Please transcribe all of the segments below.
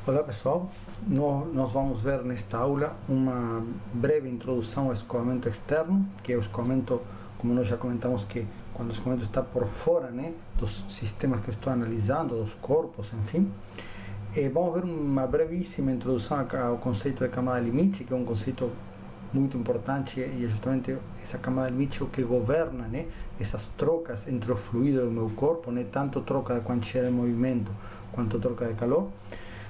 Olá pessoal, nós vamos ver nesta aula uma breve introdução ao escoamento externo, que é o escoamento, como nós já comentamos, que quando o escoamento está por fora, né, dos sistemas que eu estou analisando, dos corpos, enfim. Vamos ver uma brevíssima introdução ao conceito de camada limite, que é um conceito muito importante e é justamente essa camada limite o que governa, né, essas trocas entre o fluido do meu corpo, né, tanto troca de quantidade de movimento quanto troca de calor.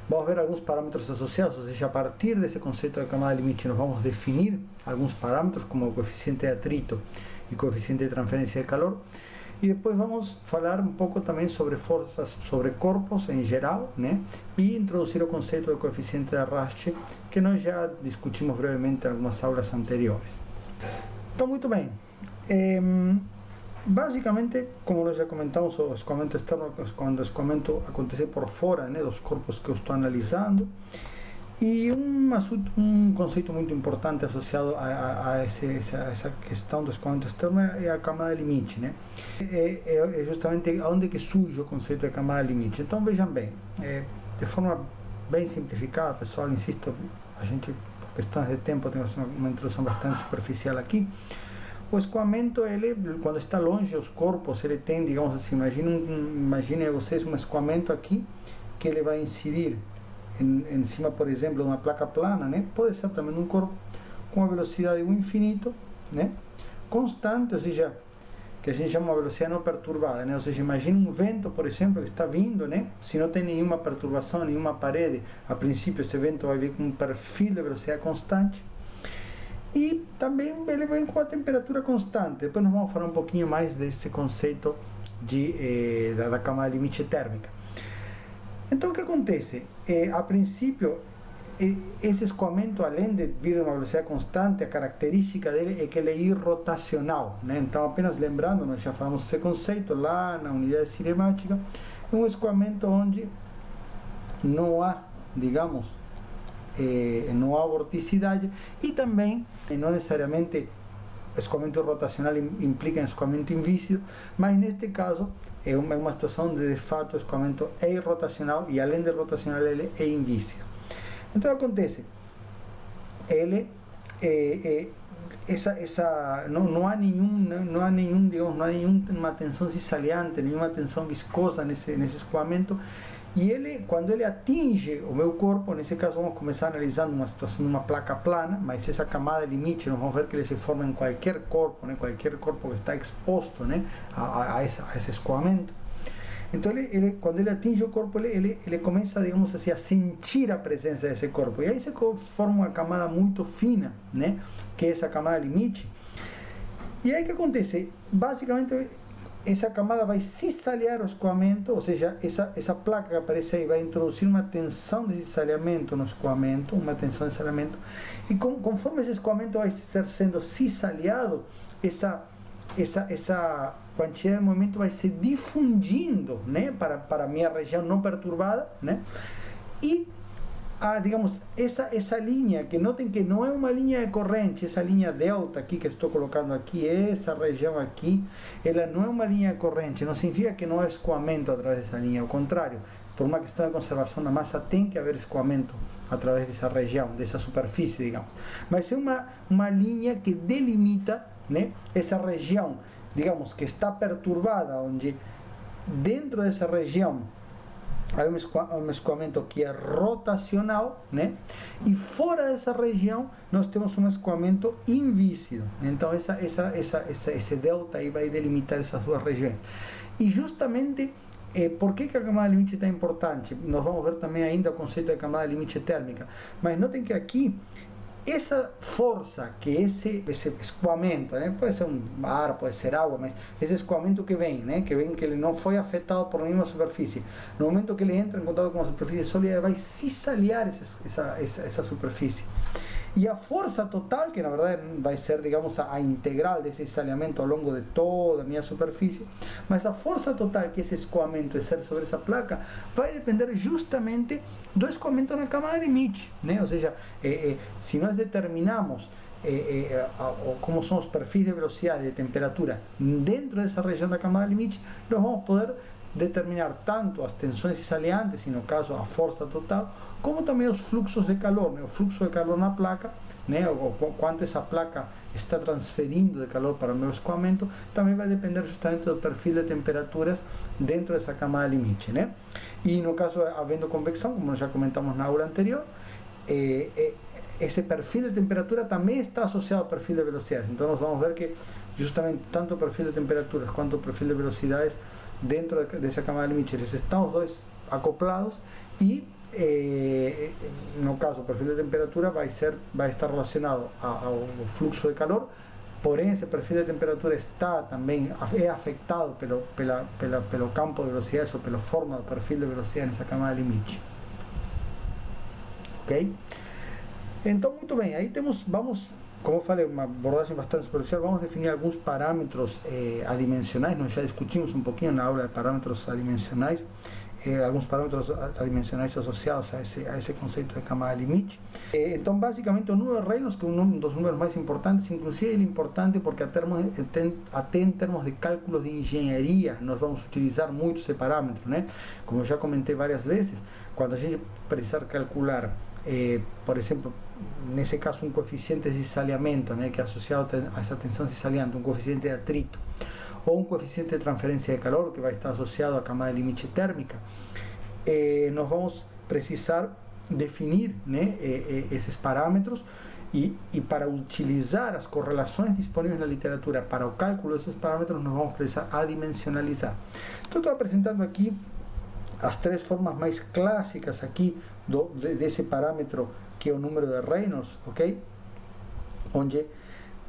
Vamos ver alguns parâmetros associados, ou seja, a partir desse conceito da camada limite nós vamos definir alguns parâmetros como o coeficiente de atrito e coeficiente de transferência de calor, e depois vamos falar um pouco também sobre forças sobre corpos em geral, né? E introduzir o conceito do coeficiente de arraste, que nós já discutimos brevemente em algumas aulas anteriores. Então, muito bem. Basicamente, como nós já comentamos, o escoamento externo é quando o escoamento acontece por fora, né, dos corpos que eu estou analisando. E um conceito muito importante associado a essa questão do escoamento externo é a camada limite, né? É justamente onde que surge o conceito de camada limite. Então vejam bem, de forma bem simplificada, pessoal, insisto, a gente, por questões de tempo, tem uma introdução bastante superficial aqui. O escoamento, ele, quando está longe dos corpos, ele tem, digamos assim, imaginem vocês um escoamento aqui, que ele vai incidir em cima, por exemplo, de uma placa plana, né? Pode ser também um corpo com a velocidade do infinito, né? Constante, ou seja, que a gente chama de velocidade não perturbada, né? Ou seja, imagine um vento, por exemplo, que está vindo, né? Se não tem nenhuma perturbação, nenhuma parede, a princípio esse vento vai vir com um perfil de velocidade constante. E também ele vem com a temperatura constante. Depois nós vamos falar um pouquinho mais desse conceito da camada limite térmica. Então o que acontece? A princípio, esse escoamento, além de vir a uma velocidade constante, a característica dele é que ele é irrotacional, né? Então, apenas lembrando, nós já falamos desse conceito lá na unidade cinemática, é um escoamento onde não há, digamos, não há vorticidade, e também não necessariamente escoamento rotacional implica escoamento invícido, mas neste caso é uma situação onde de fato o escoamento é irrotacional e além de rotacional ele é invícido. Então acontece, ele não há nenhuma tensão cisaliante, nenhuma tensão viscosa nesse escoamento. E ele, quando ele atinge o meu corpo, nesse caso vamos começar analisando uma situação de uma placa plana, mas essa camada limite, nós vamos ver que ele se forma em qualquer corpo, né, qualquer corpo que está exposto, né, a esse escoamento. Então quando ele atinge o corpo, ele começa, digamos assim, a sentir a presença desse corpo. E aí se forma uma camada muito fina, né, que é essa camada limite. E aí o que acontece? Basicamente, essa camada vai cizalhar o escoamento, ou seja, essa placa que aparece aí vai introduzir uma tensão de cizalhamento no escoamento, uma tensão de cizalhamento, e conforme esse escoamento vai ser sendo cizalhado, essa quantidade de movimento vai se difundindo, né, para a minha região não perturbada, né, e digamos, essa linha, que notem que não é uma linha de corrente, essa linha delta aqui que estou colocando aqui, essa região aqui, ela não é uma linha de corrente, não significa que não há escoamento através dessa linha, ao contrário, por uma questão de conservação da massa, tem que haver escoamento através dessa região, dessa superfície, digamos. Mas é uma linha que delimita, né, essa região, digamos, que está perturbada, onde dentro dessa região há um escoamento que é rotacional, né? E fora dessa região nós temos um escoamento invícido. Então esse delta aí vai delimitar essas duas regiões. E justamente por que a camada limite é tão importante? Nós vamos ver também ainda o conceito de camada limite térmica. Mas notem que aqui essa força que esse escoamento, né, pode ser um ar, pode ser água, mas esse escoamento que vem, que ele não foi afetado por nenhuma superfície, no momento que ele entra em contato com a superfície sólida, vai cizalhar essa superfície. E a força total, que na verdade vai ser, digamos, a integral desse cizalhamento ao longo de toda a minha superfície, mas a força total que esse escoamento exerce sobre essa placa vai depender justamente do escoamento na camada limite, né? Ou seja, se nós determinamos como são os perfis de velocidade e de temperatura dentro dessa região da camada limite, nós vamos poder determinar tanto as tensões cisaliantes, e no caso a força total, como também os fluxos de calor, né? O fluxo de calor na placa, né? O quanto essa placa está transferindo de calor para o meu escoamento, também vai depender justamente do perfil de temperaturas dentro dessa camada limite, né? E no caso, havendo convecção, como já comentamos na aula anterior, esse perfil de temperatura também está associado ao perfil de velocidades. Então nós vamos ver que justamente tanto o perfil de temperaturas quanto o perfil de velocidades dentro dessa camada limite, eles estão os dois acoplados, e no caso o perfil de temperatura vai estar relacionado ao fluxo de calor, porém esse perfil de temperatura está também afetado pelo campo de velocidades, ou pela forma do perfil de velocidade nessa camada limite. Ok? Então, muito bem, aí vamos, como eu falei, uma abordagem bastante superficial, vamos definir alguns parâmetros adimensionais. Nós já discutimos um pouquinho na aula de parâmetros adimensionais, alguns parâmetros adimensionais associados a esse conceito de camada limite. Então, basicamente, o número de Reynolds, que é um dos números mais importantes, inclusive ele é importante porque até em termos de cálculos de engenharia, nós vamos utilizar muito esse parâmetro, né? Como eu já comentei várias vezes, quando a gente precisar calcular, por exemplo, nesse caso, um coeficiente de cisalhamento, né, que é associado a essa tensão cisaliante, um coeficiente de atrito, ou um coeficiente de transferência de calor, que vai estar associado à camada limite térmica, nós vamos precisar definir, né, esses parâmetros, e para utilizar as correlações disponíveis na literatura para o cálculo desses parâmetros, nós vamos precisar adimensionalizar. Então, estou apresentando aqui as três formas mais clássicas aqui desse parâmetro, que é o número de Reynolds, ok? Onde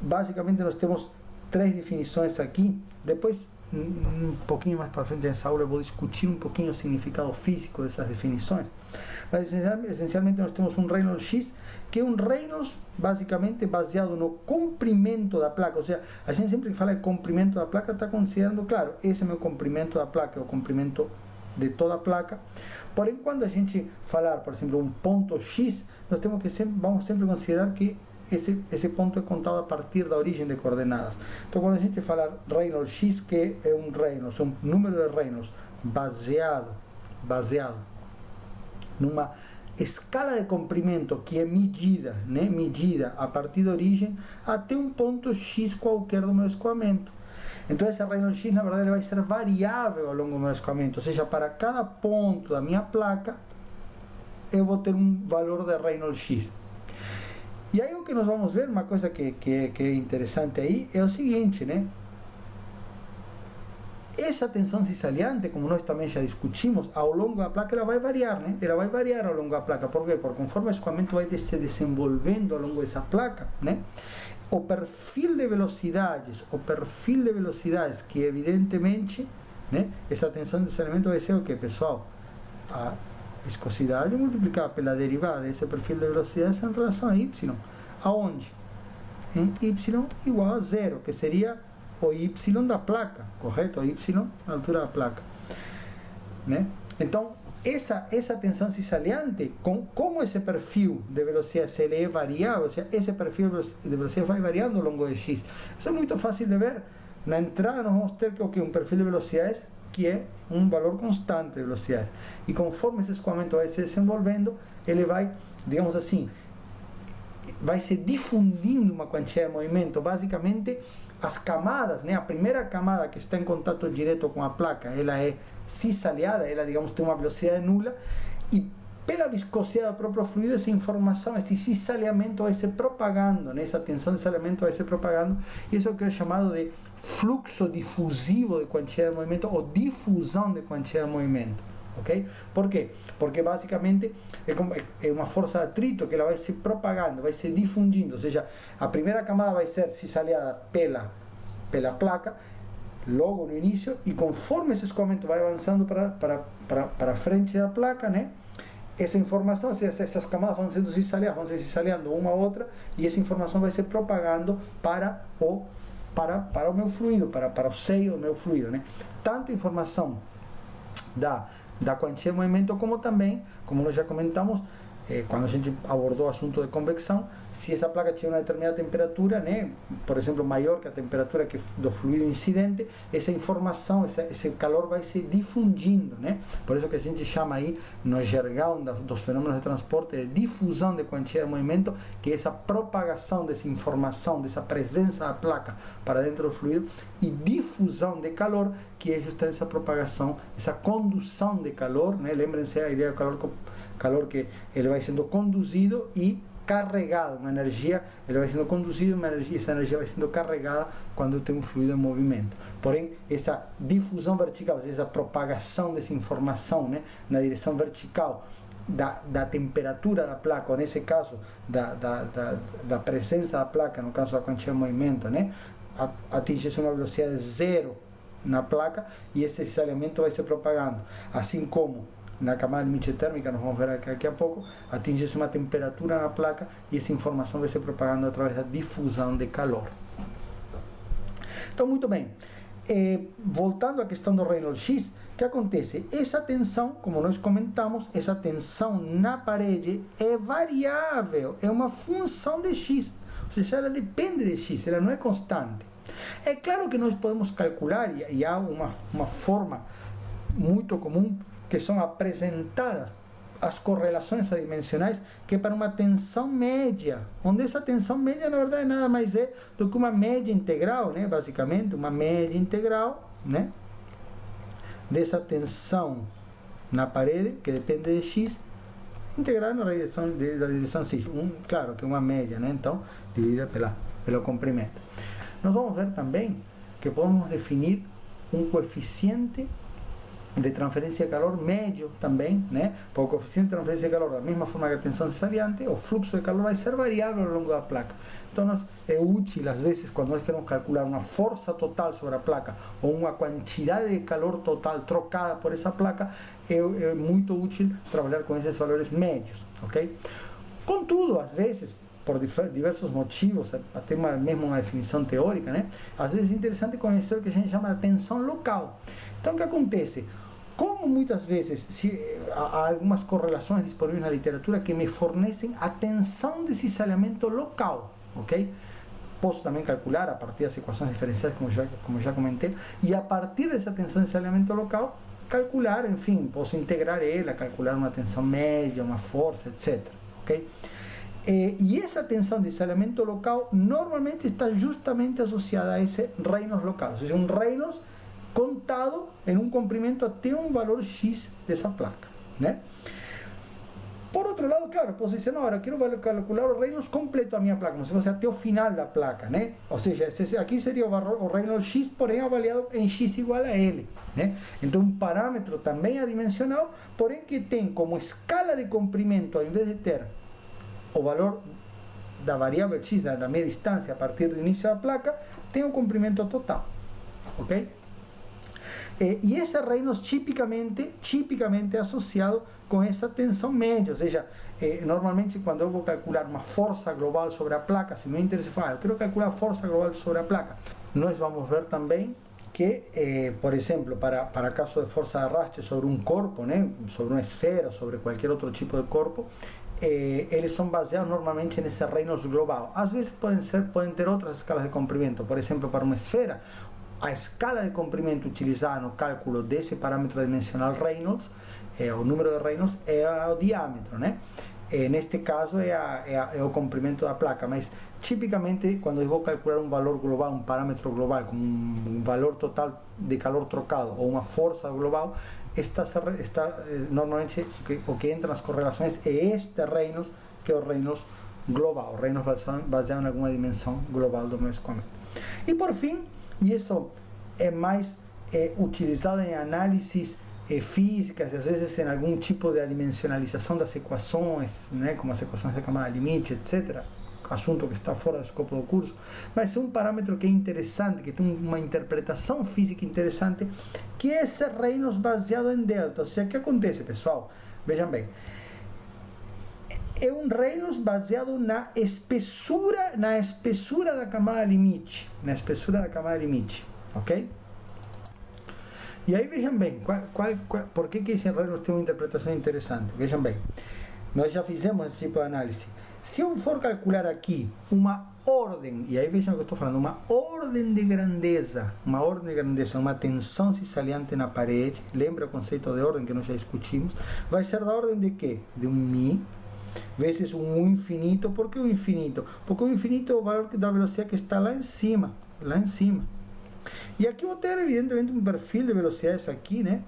basicamente nós temos três definições aqui. Depois, um pouquinho mais para frente nessa aula, eu vou discutir um pouquinho o significado físico dessas definições. Mas essencialmente nós temos um Reynolds X, que é um Reynolds basicamente baseado no comprimento da placa. Ou seja, a gente sempre que fala de comprimento da placa está considerando, claro, esse é o meu comprimento da placa, é o comprimento de toda a placa. Porém, quando a gente falar, por exemplo, um ponto X, nós vamos sempre considerar que esse ponto é contado a partir da origem de coordenadas. Então, quando a gente falar Reynolds X, que é um Reynolds, um número de Reynolds baseado numa escala de comprimento que é medida, né, medida a partir da origem até um ponto X qualquer do meu escoamento. Então esse Reynolds X, na verdade, ele vai ser variável ao longo do meu escoamento, ou seja, para cada ponto da minha placa, eu vou ter um valor de Reynolds X. E aí o que nós vamos ver, uma coisa que é interessante aí, é o seguinte, né? Essa tensão cisaliante, como nós também já discutimos, ao longo da placa ela vai variar, né? Ela vai variar ao longo da placa. Por quê? Porque conforme o escoamento vai se desenvolvendo ao longo dessa placa, né? O perfil de velocidades, que evidentemente, né, essa tensão de cisaliamento vai ser o que, pessoal? A viscosidade multiplicada pela derivada desse perfil de velocidades em relação a y. Aonde? Em y igual a zero, que seria o y da placa, correto? O y na altura da placa, né? Então, essa tensão cisaliante, como esse perfil de velocidade ele é variável, ou seja, esse perfil de velocidade vai variando ao longo de x. Isso é muito fácil de ver. Na entrada nós vamos ter que um perfil de velocidades que é um valor constante de velocidades. E conforme esse escoamento vai se desenvolvendo, ele vai, digamos assim, vai se difundindo uma quantia de movimento. Basicamente, as camadas, né, a primeira camada que está em contato direto com a placa, ela é cisaliada, ela, digamos, tem uma velocidade nula, e pela viscosidade do próprio fluido, essa informação, esse cisaliamento vai se propagando, né, essa tensão de cisaliamento vai se propagando, e isso é o que é chamado de fluxo difusivo de quantia de movimento, ou difusão de quantia de movimento. Ok? Por quê? Porque basicamente é uma força de atrito que ela vai se propagando, vai se difundindo, ou seja, a primeira camada vai ser cisaliada pela placa, logo no início, e conforme esse escoamento vai avançando para frente da placa, né, essa informação, essas camadas vão sendo cisaliadas, vão se cisaliando uma a outra, e essa informação vai se propagando para o meu fluido, para o seio do meu fluido, né? Tanto informação da quantia de movimento, como também, como nós já comentamos, quando a gente abordou o assunto de convecção, se essa placa tiver uma determinada temperatura, né, por exemplo, maior que a temperatura do fluido incidente, essa informação, esse calor vai se difundindo, né? Por isso que a gente chama aí, no jargão dos fenômenos de transporte, de difusão de quantia de movimento, que é essa propagação dessa informação, dessa presença da placa para dentro do fluido, e difusão de calor, que é justamente essa propagação, essa condução de calor, né? Lembrem-se a ideia do calor que ele vai sendo conduzido e carregado, uma energia, ele vai sendo conduzido, essa energia vai sendo carregada quando tem um fluido em movimento. Porém, essa difusão vertical, essa propagação dessa informação, né, na direção vertical da temperatura da placa, ou nesse caso da presença da placa, no caso da quantia de movimento, né, atinge uma velocidade zero na placa, e esse desalhamento vai se propagando, assim como na camada limite térmica, nós vamos ver daqui a pouco, atinge-se uma temperatura na placa e essa informação vai se propagando através da difusão de calor. Então, muito bem. Voltando à questão do Reynolds X, o que acontece? Essa tensão, como nós comentamos, essa tensão na parede é variável, é uma função de X, ou seja, ela depende de X, ela não é constante. É claro que nós podemos calcular, e há uma forma muito comum, que são apresentadas as correlações adimensionais, que é para uma tensão média, onde essa tensão média, na verdade, nada mais é do que uma média integral, né? Basicamente, uma média integral, né, dessa tensão na parede, que depende de X, integrada na da direção X. Claro que é uma média, né? Então, dividida pelo comprimento. Nós vamos ver também que podemos definir um coeficiente de transferência de calor médio também, né? Para o coeficiente de transferência de calor, da mesma forma que a tensão cesariante, o fluxo de calor vai ser variável ao longo da placa. Então, é útil, às vezes, quando nós queremos calcular uma força total sobre a placa ou uma quantidade de calor total trocada por essa placa, é muito útil trabalhar com esses valores médios, ok? Contudo, às vezes, por diversos motivos, até mesmo uma definição teórica, né? Às vezes é interessante conhecer o que a gente chama de tensão local. Então, o que acontece? Como muitas vezes há algumas correlações disponíveis na literatura que me fornecem a tensão de cisalhamento local, ok? Posso também calcular a partir das equações diferenciais, como já comentei, e a partir dessa tensão de cisalhamento local, calcular, enfim, posso integrar ela, calcular uma tensão média, uma força, etc, ok? E essa tensão de cisalhamento local normalmente está justamente associada a esse Reynolds local, ou seja, um Reynolds contado em um comprimento até um valor X dessa placa, né? Por outro lado, claro, posso dizer, não, eu quero calcular o Reynolds completo da minha placa, como se fosse até o final da placa, né? Ou seja, aqui seria o Reynolds X, porém avaliado em X igual a L, né? Então, um parâmetro também adimensional, porém que tem como escala de comprimento, ao invés de ter o valor da variável X, da meia distância a partir do início da placa, tem o comprimento total, ok? E esse Reynolds tipicamente é associado com essa tensão média, ou seja, normalmente quando eu vou calcular uma força global sobre a placa, se me interessa, eu quero calcular a força global sobre a placa, nós vamos ver também que, por exemplo, para caso de força de arraste sobre um corpo, né, sobre uma esfera, sobre qualquer outro tipo de corpo, eles são baseados normalmente nesse Reynolds global. Às vezes podem ter outras escalas de comprimento, por exemplo, para uma esfera, a escala de comprimento utilizada no cálculo desse parâmetro dimensional Reynolds, o número de Reynolds, é o diâmetro, né? Neste caso é o comprimento da placa, mas tipicamente quando eu vou calcular um valor global, um parâmetro global, como um valor total de calor trocado ou uma força global, normalmente o que entra nas correlações é este Reynolds, que é o Reynolds global, o Reynolds baseado em alguma dimensão global do meu escoamento. E por fim, e isso é mais utilizado em análises físicas, às vezes em algum tipo de adimensionalização das equações, né, como as equações da camada limite, etc. Assunto que está fora do escopo do curso, mas é um parâmetro que é interessante, que tem uma interpretação física interessante, que é esse Reynolds baseado em delta. Ou seja, o que acontece, pessoal? Vejam bem. É um Reynolds baseado na espessura da camada limite, ok? E aí vejam bem, por que esse Reynolds tem uma interpretação interessante? Vejam bem, nós já fizemos esse tipo de análise. Se eu for calcular aqui uma ordem, e aí vejam o que eu estou falando, uma ordem de grandeza, uma tensão cisaliante na parede, lembra o conceito de ordem que nós já discutimos, vai ser da ordem de quê? De um Mi vezes um U infinito. Por que o infinito? Porque o infinito é o valor da velocidade que está lá em cima, E aqui vou ter, evidentemente, um perfil de velocidades aqui, né?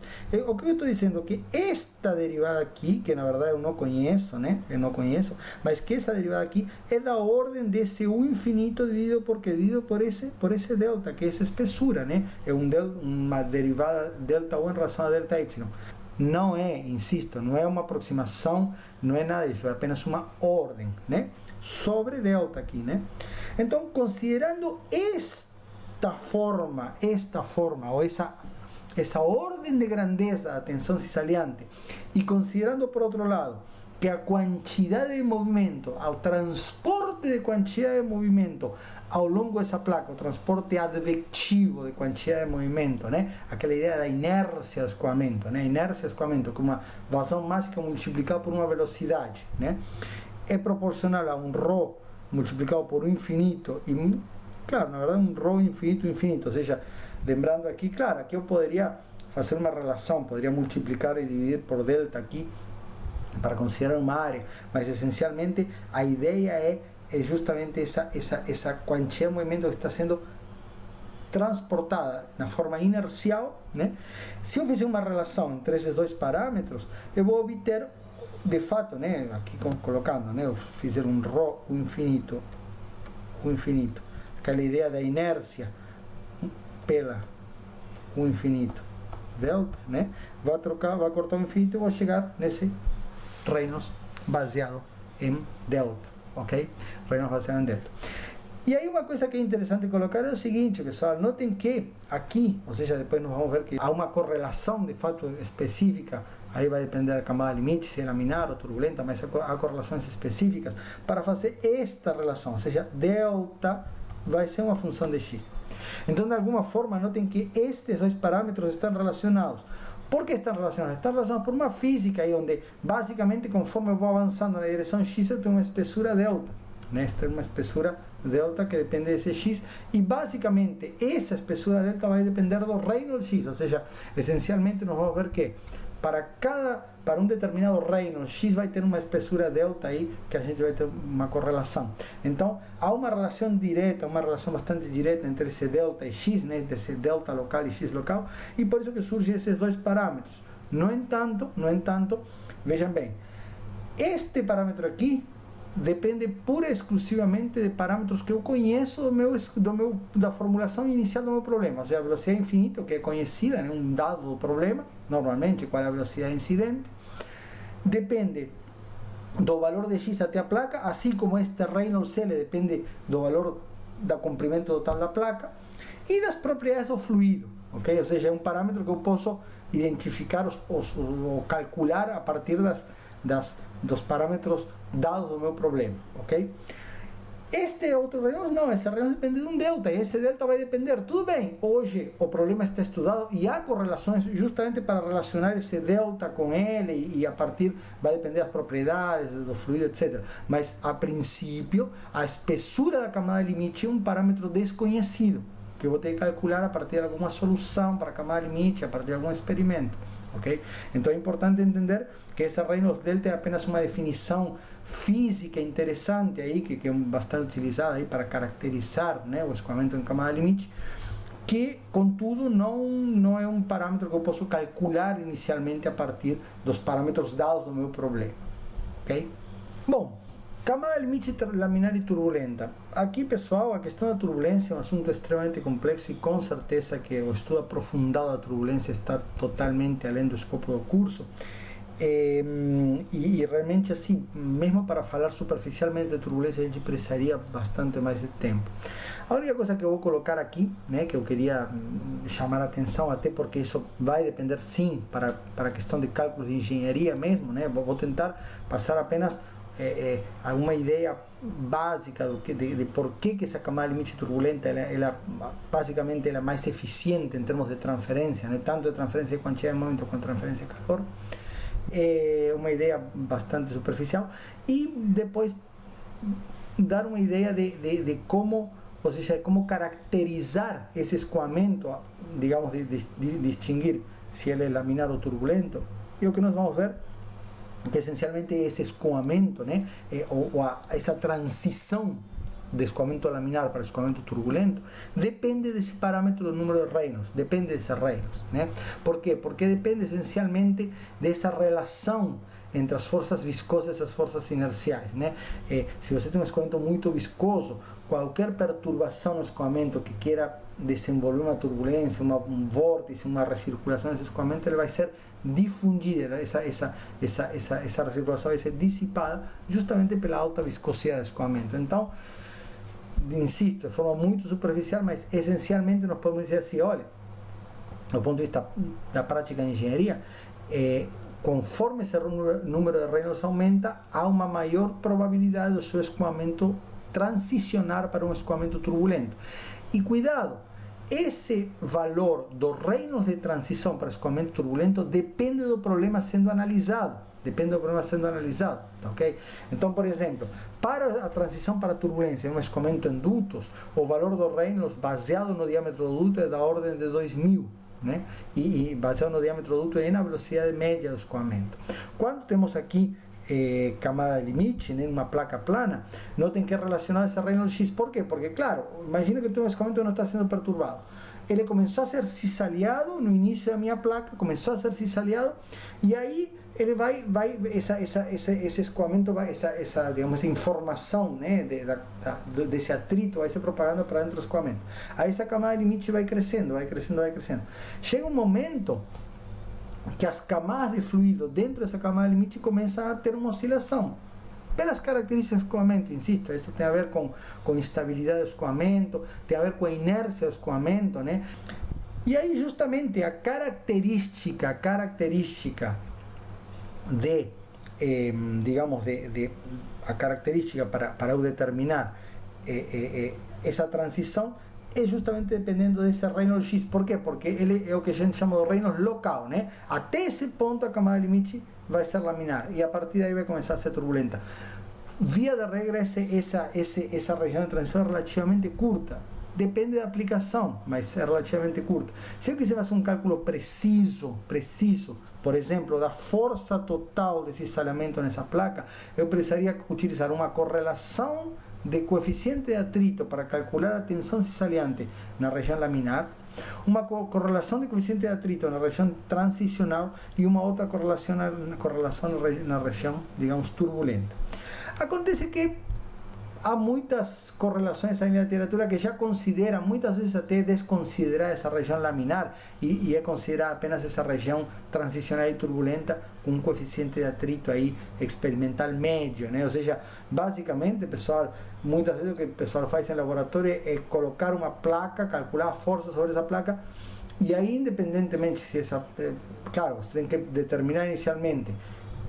O que eu estou dizendo? Que esta derivada aqui, que na verdade eu não conheço, né? Mas que essa derivada aqui é da ordem desse U infinito dividido por esse delta, que é essa espessura, né? É uma derivada delta U em relação a delta Y. Não é, insisto, não é uma aproximação, não é nada disso, é apenas uma ordem, né? Sobre delta aqui, né? Então, considerando esta forma, ou essa ordem de grandeza da tensão cisaliante, e considerando, por outro lado, que a quantidade de movimento, ao transporte de quantidade de movimento ao longo dessa placa, o transporte advectivo de quantidade de movimento, né? Aquela ideia da inércia de escoamento, né? Inércia de escoamento, que é uma vazão mássica multiplicada por uma velocidade, né? É proporcional a um ρ multiplicado por um infinito, e claro, na verdade um ρ infinito, ou seja, lembrando aqui, claro, aqui eu poderia fazer uma relação, poderia multiplicar e dividir por delta aqui, para considerar uma área, mas essencialmente a ideia é justamente essa quantia de movimento que está sendo transportada na forma inercial, né? Se eu fizer uma relação entre esses dois parâmetros, eu vou obter, de fato, né, aqui colocando, né, eu fizer um ρ infinito, aquela ideia da inércia pela o infinito delta, né? Vai cortar o infinito e vou chegar nesse Reynolds baseado em delta, ok? Reynolds baseado em delta. E aí uma coisa que é interessante colocar é o seguinte, pessoal, notem que aqui, ou seja, depois nós vamos ver que há uma correlação de fato específica, aí vai depender da camada limite, se é laminar ou turbulenta, mas há correlações específicas para fazer esta relação, ou seja, delta vai ser uma função de x. Então, de alguma forma, notem que estes dois parâmetros estão relacionados. Por que estão relacionados? Estão relacionados por uma física aí, onde basicamente conforme eu vou avançando na direção x, eu tenho uma espessura delta, né? Esta é uma espessura delta que depende desse x, e basicamente essa espessura delta vai depender do Reynolds x, ou seja, essencialmente nós vamos ver que para um determinado Reynolds x vai ter uma espessura delta aí, que a gente vai ter uma correlação. Então há uma relação direta, uma relação bastante direta entre esse delta e x, né, entre esse delta local e x local, e por isso que surgem esses dois parâmetros. No entanto, vejam bem, este parâmetro aqui depende pura e exclusivamente de parâmetros que eu conheço da formulação inicial do meu problema, ou seja, a velocidade infinita, que é conhecida, né, um dado do problema, normalmente, qual é a velocidade incidente, depende do valor de x até a placa, assim como este Reynolds L depende do valor do comprimento total da placa e das propriedades do fluido, ok? Ou seja, é um parâmetro que eu posso identificar ou calcular a partir dos parâmetros dados do meu problema, ok? Este outro Reynolds não, esse Reynolds depende de um delta, e esse delta vai depender, tudo bem, hoje o problema está estudado e há correlações justamente para relacionar esse delta com ele, e a partir vai depender das propriedades do fluido, etc. Mas a princípio, a espessura da camada limite é um parâmetro desconhecido, que eu vou ter que calcular a partir de alguma solução para a camada limite, a partir de algum experimento. Okay? Então é importante entender que essa Reynolds delta é apenas uma definição física interessante aí, que é bastante utilizada aí para caracterizar, né, o escoamento em camada limite, que contudo não é um parâmetro que eu posso calcular inicialmente a partir dos parâmetros dados do meu problema. Okay? Bom, camada limite laminar e turbulenta. Aqui, pessoal, a questão da turbulência é um assunto extremamente complexo, e com certeza que o estudo aprofundado da turbulência está totalmente além do escopo do curso. E realmente, assim, mesmo para falar superficialmente de turbulência, a gente precisaria bastante mais de tempo. A única coisa que eu vou colocar aqui, né, que eu queria chamar a atenção, até porque isso vai depender sim para a questão de cálculos de engenharia mesmo, né, vou tentar passar apenas alguma ideia básica de por que essa camada limite turbulenta ela basicamente ela é mais eficiente em termos de transferência, né? Tanto de transferência de quantidade de movimento quanto de transferência de calor. uma ideia bastante superficial, e depois dar uma ideia de como, ou seja, como caracterizar esse escoamento, digamos, de distinguir se ele é laminar ou turbulento. E o que nós vamos ver que essencialmente esse escoamento, né, essa transição de escoamento laminar para escoamento turbulento, depende desse parâmetro do número de Reynolds, depende desses Reynolds, né? Por quê? Porque depende essencialmente dessa relação entre as forças viscosas e as forças inerciais, né? Se você tem um escoamento muito viscoso, qualquer perturbação no escoamento que queira desenvolver uma turbulência, um vórtice, uma recirculação desse escoamento, ele vai ser difundida, essa recirculação vai ser dissipada justamente pela alta viscosidade do escoamento. Então, insisto, de forma muito superficial, mas essencialmente nós podemos dizer assim, olha, do ponto de vista da prática de engenharia, conforme esse número de Reynolds aumenta, há uma maior probabilidade do seu escoamento transicionar para um escoamento turbulento. E cuidado, esse valor do Reynolds de transição para escoamento turbulento depende do problema sendo analisado. Tá, ok? Então, por exemplo, para a transição para a turbulência em um escoamento em dutos, o valor do Reynolds baseado no diâmetro do duto é da ordem de 2000. Né? E baseado no diâmetro do duto e na velocidade média do escoamento. Quando temos aqui camada de limite, né, numa placa plana, notem que é relacionado esse Reynolds X. Por quê? Porque, claro, imagina que o teu escoamento não está sendo perturbado. Ele começou a ser cizaleado no início da minha placa, começou a ser cizaleado, e aí ele esse escoamento, digamos, essa informação, né, desse atrito vai ser propagando para dentro do escoamento. Aí essa camada de limite vai crescendo. Chega um momento que as camadas de fluido dentro dessa camada de limite começam a ter uma oscilação. Pelas características do escoamento, insisto, isso tem a ver com instabilidade do escoamento, tem a ver com a inércia do escoamento, né? E aí justamente a característica a característica para eu determinar essa transição é justamente dependendo desse Reynolds X. Por quê? Porque ele é o que a gente chama de Reynolds local, né? Até esse ponto a camada de limite vai ser laminar e a partir daí vai começar a ser turbulenta. Via de regra, essa região de transição é relativamente curta. Depende da aplicação, mas é relativamente curta. Se eu quiser fazer um cálculo preciso, por exemplo, da força total de cizalhamento nessa placa, eu precisaria utilizar uma correlação de coeficiente de atrito para calcular a tensão cizaleante na região laminar, uma correlação de coeficiente de atrito na região transicional e uma outra correlação na região, digamos, turbulenta. Acontece que há muitas correlações aí na literatura que já consideram, muitas vezes até desconsiderar essa região laminar e é considerar apenas essa região transicional e turbulenta com um coeficiente de atrito aí experimental médio, né? Ou seja, basicamente, pessoal, muitas vezes o que o pessoal faz em laboratório é colocar uma placa, calcular a força sobre essa placa e aí, independentemente se essa... claro, você tem que determinar inicialmente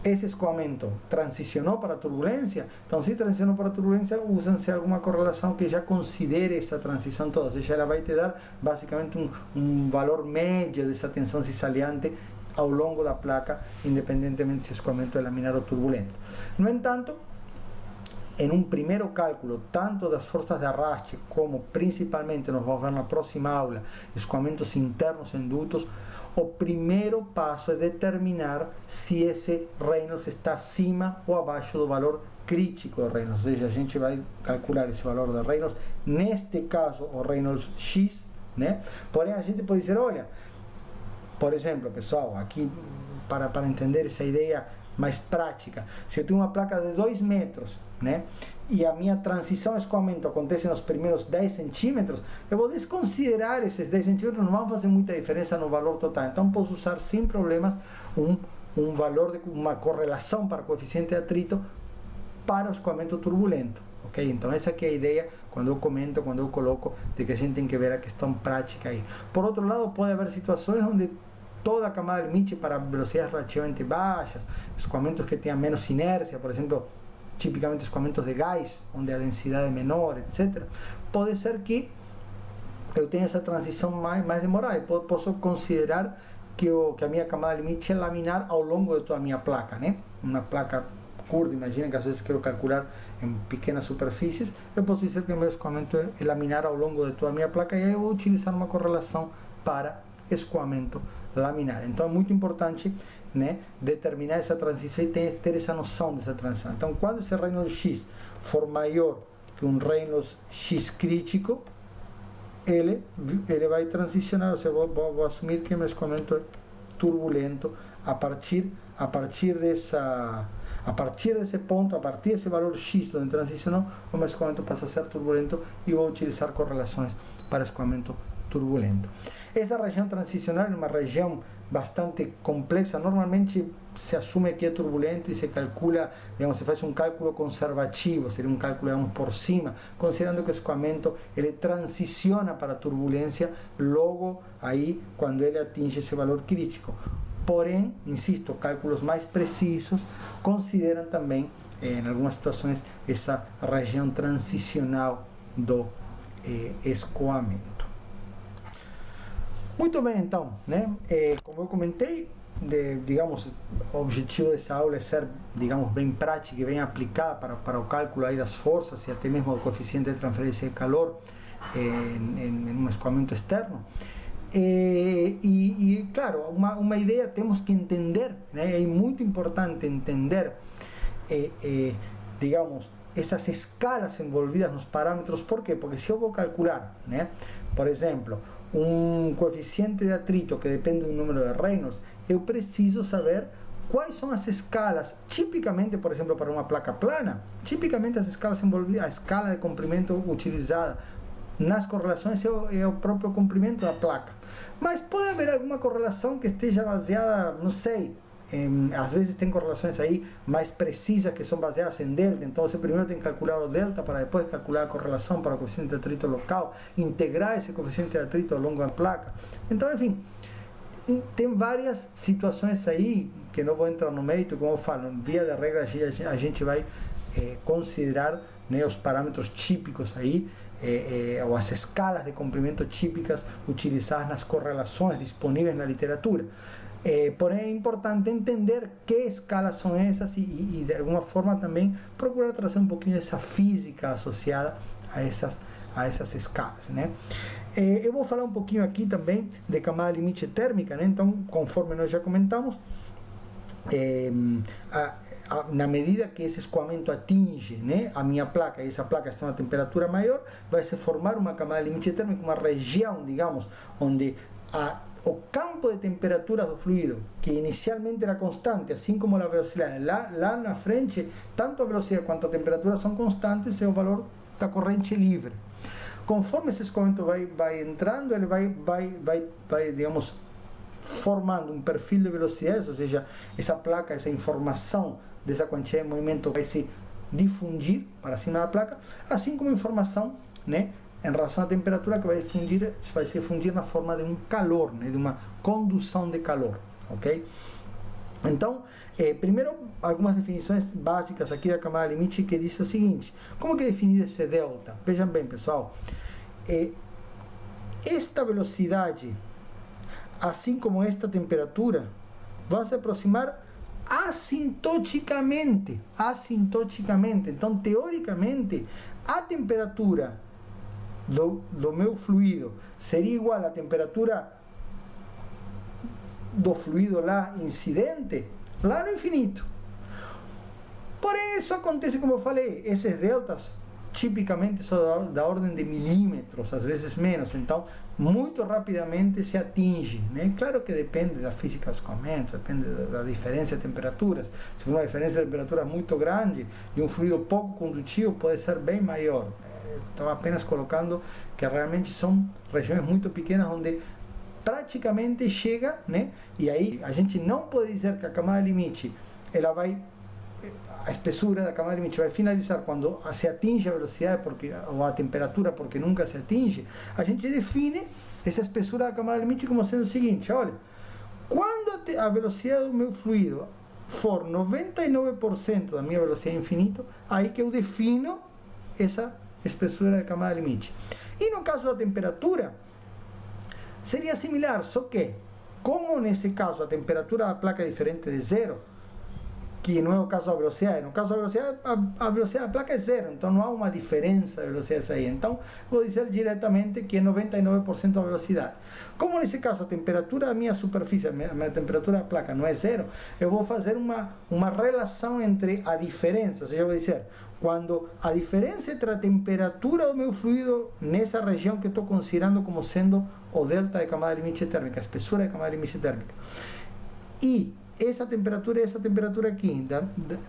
esse escoamento transicionou para a turbulência, então se transicionou para a turbulência, usa-se alguma correlação que já considere essa transição toda, ou seja, ela vai te dar basicamente um valor médio dessa tensão cizaleante ao longo da placa, independentemente se o escoamento é laminar ou turbulento. No entanto, em um primeiro cálculo, tanto das forças de arraste, como principalmente, nós vamos ver na próxima aula, escoamentos internos em dutos, o primeiro passo é determinar se esse Reynolds está acima ou abaixo do valor crítico de Reynolds. Ou seja, a gente vai calcular esse valor de Reynolds, neste caso o Reynolds X, né? Porém, a gente pode dizer, olha, por exemplo, pessoal, aqui para entender essa ideia mais prática, se eu tenho uma placa de 2 metros, né, e a minha transição de escoamento acontece nos primeiros 10 centímetros, eu vou desconsiderar esses 10 centímetros, não vão fazer muita diferença no valor total. Então posso usar sem problemas um valor de uma correlação para coeficiente de atrito para o escoamento turbulento. Okay? Então essa aqui é a ideia quando eu comento, quando eu coloco, de que a gente tem que ver a questão prática aí. Por outro lado, pode haver situações onde toda a camada de limite para velocidades relativamente baixas, escoamentos que tenham menos inércia, por exemplo, tipicamente escoamentos de gás, onde a densidade é menor, etc. Pode ser que eu tenha essa transição mais demorada. Eu posso considerar que a minha camada limite é laminar ao longo de toda a minha placa, né? Uma placa curta, imagina que às vezes quero calcular em pequenas superfícies, eu posso dizer que o meu escoamento é laminar ao longo de toda a minha placa, e aí eu vou utilizar uma correlação para escoamento laminar. Então é muito importante, né, determinar essa transição e ter essa noção dessa transição. Então, quando esse Reynolds X for maior que um Reynolds X crítico, ele vai transicionar, ou seja, vou assumir que meu escoamento é turbulento a partir desse ponto, a partir desse valor X onde transicionou, o meu escoamento passa a ser turbulento e vou utilizar correlações para escoamento turbulento. Essa região transicional é uma região bastante complexa, normalmente se assume que é turbulento e se calcula, digamos, se faz um cálculo conservativo, seria um cálculo, digamos, por cima, considerando que o escoamento ele transiciona para a turbulência logo aí quando ele atinge esse valor crítico. Porém, insisto, cálculos mais precisos consideram também, em algumas situações, essa região transicional do escoamento. Muito bem, então, né? Como eu comentei, digamos, o objetivo dessa aula é ser, digamos, bem prática e bem aplicada para o cálculo aí das forças e até mesmo do coeficiente de transferência de calor em um escoamento externo. E claro, uma ideia temos que entender, né? É muito importante entender, digamos, essas escalas envolvidas nos parâmetros. Por quê? Porque se eu vou calcular, né, por exemplo, um coeficiente de atrito que depende de um número de Reynolds, eu preciso saber quais são as escalas, tipicamente, por exemplo, para uma placa plana, tipicamente as escalas envolvidas, a escala de comprimento utilizada nas correlações é o próprio comprimento da placa. Mas pode haver alguma correlação que esteja baseada, não sei, às vezes tem correlações aí mais precisas que são baseadas em delta, então você primeiro tem que calcular o delta para depois calcular a correlação para o coeficiente de atrito local, integrar esse coeficiente de atrito ao longo da placa. Então, enfim, tem várias situações aí que não vou entrar no mérito, como eu falo, via de regra a gente vai considerar, né, os parâmetros típicos aí, ou as escalas de comprimento típicas utilizadas nas correlações disponíveis na literatura. Porém é importante entender que escalas são essas e de alguma forma também procurar trazer um pouquinho dessa física associada a essas escalas, né? Eu vou falar um pouquinho aqui também de camada limite térmica, né? Então, conforme nós já comentamos, na medida que esse escoamento atinge, né, a minha placa, e essa placa está a uma temperatura maior, vai se formar uma camada limite térmica, uma região, digamos, onde o campo de temperatura do fluido, que inicialmente era constante, assim como a velocidade, lá na frente, tanto a velocidade quanto a temperatura são constantes, é o valor da corrente livre. Conforme esse escoamento vai entrando, ele vai, digamos, formando um perfil de velocidade, ou seja, essa placa, essa informação dessa quantia de movimento vai se difundir para cima da placa, assim como informação, né, em relação à temperatura que vai se fundir na forma de um calor, né, de uma condução de calor, ok? Então, primeiro, algumas definições básicas aqui da camada limite que diz o seguinte: como que é definido esse delta? Vejam bem, pessoal, esta velocidade, assim como esta temperatura, vão se aproximar assintoticamente. Então, teoricamente, a temperatura do meu fluido seria igual à temperatura do fluido lá incidente, lá no infinito. Porém, isso acontece, como eu falei, esses deltas tipicamente são da ordem de milímetros, às vezes menos, então muito rapidamente se atinge, né? Claro que depende da física do escoamento, depende da diferença de temperaturas. Se for uma diferença de temperatura muito grande e um fluido pouco condutivo, pode ser bem maior. Estou apenas colocando que realmente são regiões muito pequenas onde praticamente chega, né? E aí a gente não pode dizer que a camada limite a espessura da camada limite vai finalizar quando se atinge a velocidade ou a temperatura, porque nunca se atinge. A gente define essa espessura da camada limite como sendo o seguinte: olha, quando a velocidade do meu fluido for 99% da minha velocidade infinita, aí que eu defino essa espessura da camada limite. E no caso da temperatura, seria similar, só que como nesse caso a temperatura da placa é diferente de zero, que não é o caso da velocidade. No caso da velocidade, a velocidade da placa é zero, então não há uma diferença de velocidade aí. Então, vou dizer diretamente que é 99% da velocidade. Como nesse caso a temperatura da minha superfície, a minha temperatura da placa não é zero, eu vou fazer uma relação entre a diferença, ou seja, eu vou dizer, quando a diferença entre a temperatura do meu fluido nessa região que estou considerando como sendo o delta de camada limite térmica, a espessura de camada limite térmica, e essa temperatura aqui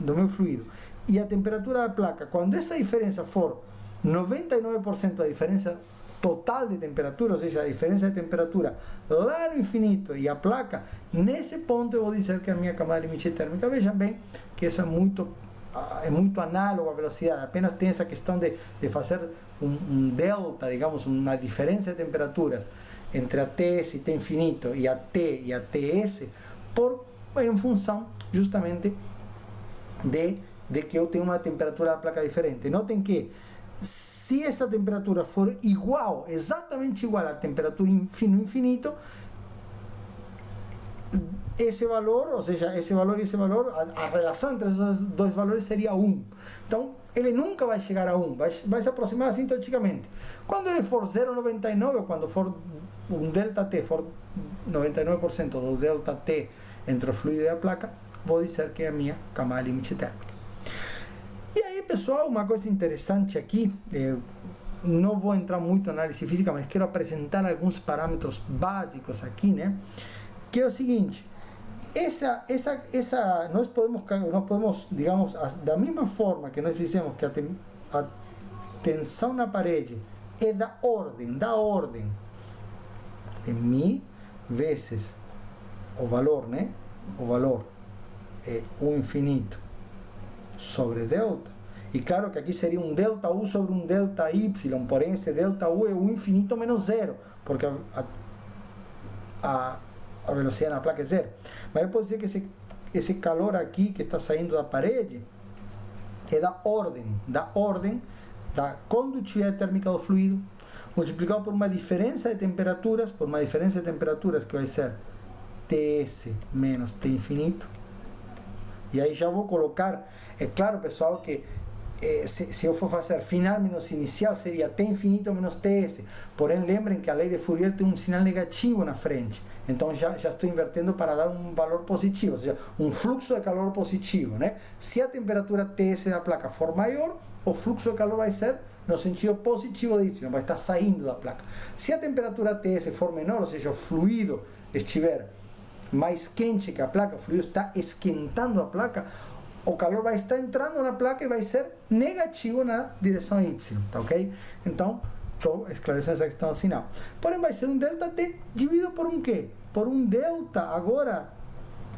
do meu fluido e a temperatura da placa, quando essa diferença for 99% da diferença total de temperatura, ou seja, a diferença de temperatura lá no infinito e a placa, nesse ponto eu vou dizer que a minha camada limite térmica, vejam bem que isso é muito análogo à velocidade, apenas tem essa questão de fazer um delta, digamos, uma diferença de temperaturas entre a Ts e T infinito e a T e a Ts, em função justamente de que eu tenho uma temperatura da placa diferente. Notem que se essa temperatura for igual, exatamente igual à temperatura no infinito, esse valor, ou seja, esse valor e esse valor, a relação entre os dois valores seria 1. Então, ele nunca vai chegar a 1, vai se aproximar asintoticamente. Quando ele for 0,99, ou quando for um ΔT, for 99% do ΔT entre o fluido e a placa, vou dizer que é a minha camada limite térmica. E aí, pessoal, uma coisa interessante aqui, não vou entrar muito na análise física, mas quero apresentar alguns parâmetros básicos aqui, né? Que é o seguinte, nós podemos, digamos, da mesma forma que nós dizemos que a tensão na parede é da ordem de μ vezes o valor, né? O valor é U infinito sobre delta. E claro que aqui seria um delta U sobre um delta Y, porém esse delta U é U infinito menos zero, porque a velocidade na placa é zero. Mas eu posso dizer que esse calor aqui que está saindo da parede é da ordem da condutividade térmica do fluido, multiplicado por uma diferença de temperaturas, que vai ser Ts menos T infinito. E aí já vou colocar, é claro, pessoal, que se eu for fazer final menos inicial, seria T infinito menos Ts. Porém, lembrem que a lei de Fourier tem um sinal negativo na frente. Então já estou invertendo para dar um valor positivo, ou seja, um fluxo de calor positivo, né? Se a temperatura Ts da placa for maior, o fluxo de calor vai ser no sentido positivo de Y, vai estar saindo da placa. Se a temperatura Ts for menor, ou seja, o fluido estiver mais quente que a placa, o fluido está esquentando a placa, o calor vai estar entrando na placa e vai ser negativo na direção Y, tá ok? Então, estou esclarecendo essa questão do sinal. Porém, vai ser um ΔT dividido por um quê? Por um delta, agora,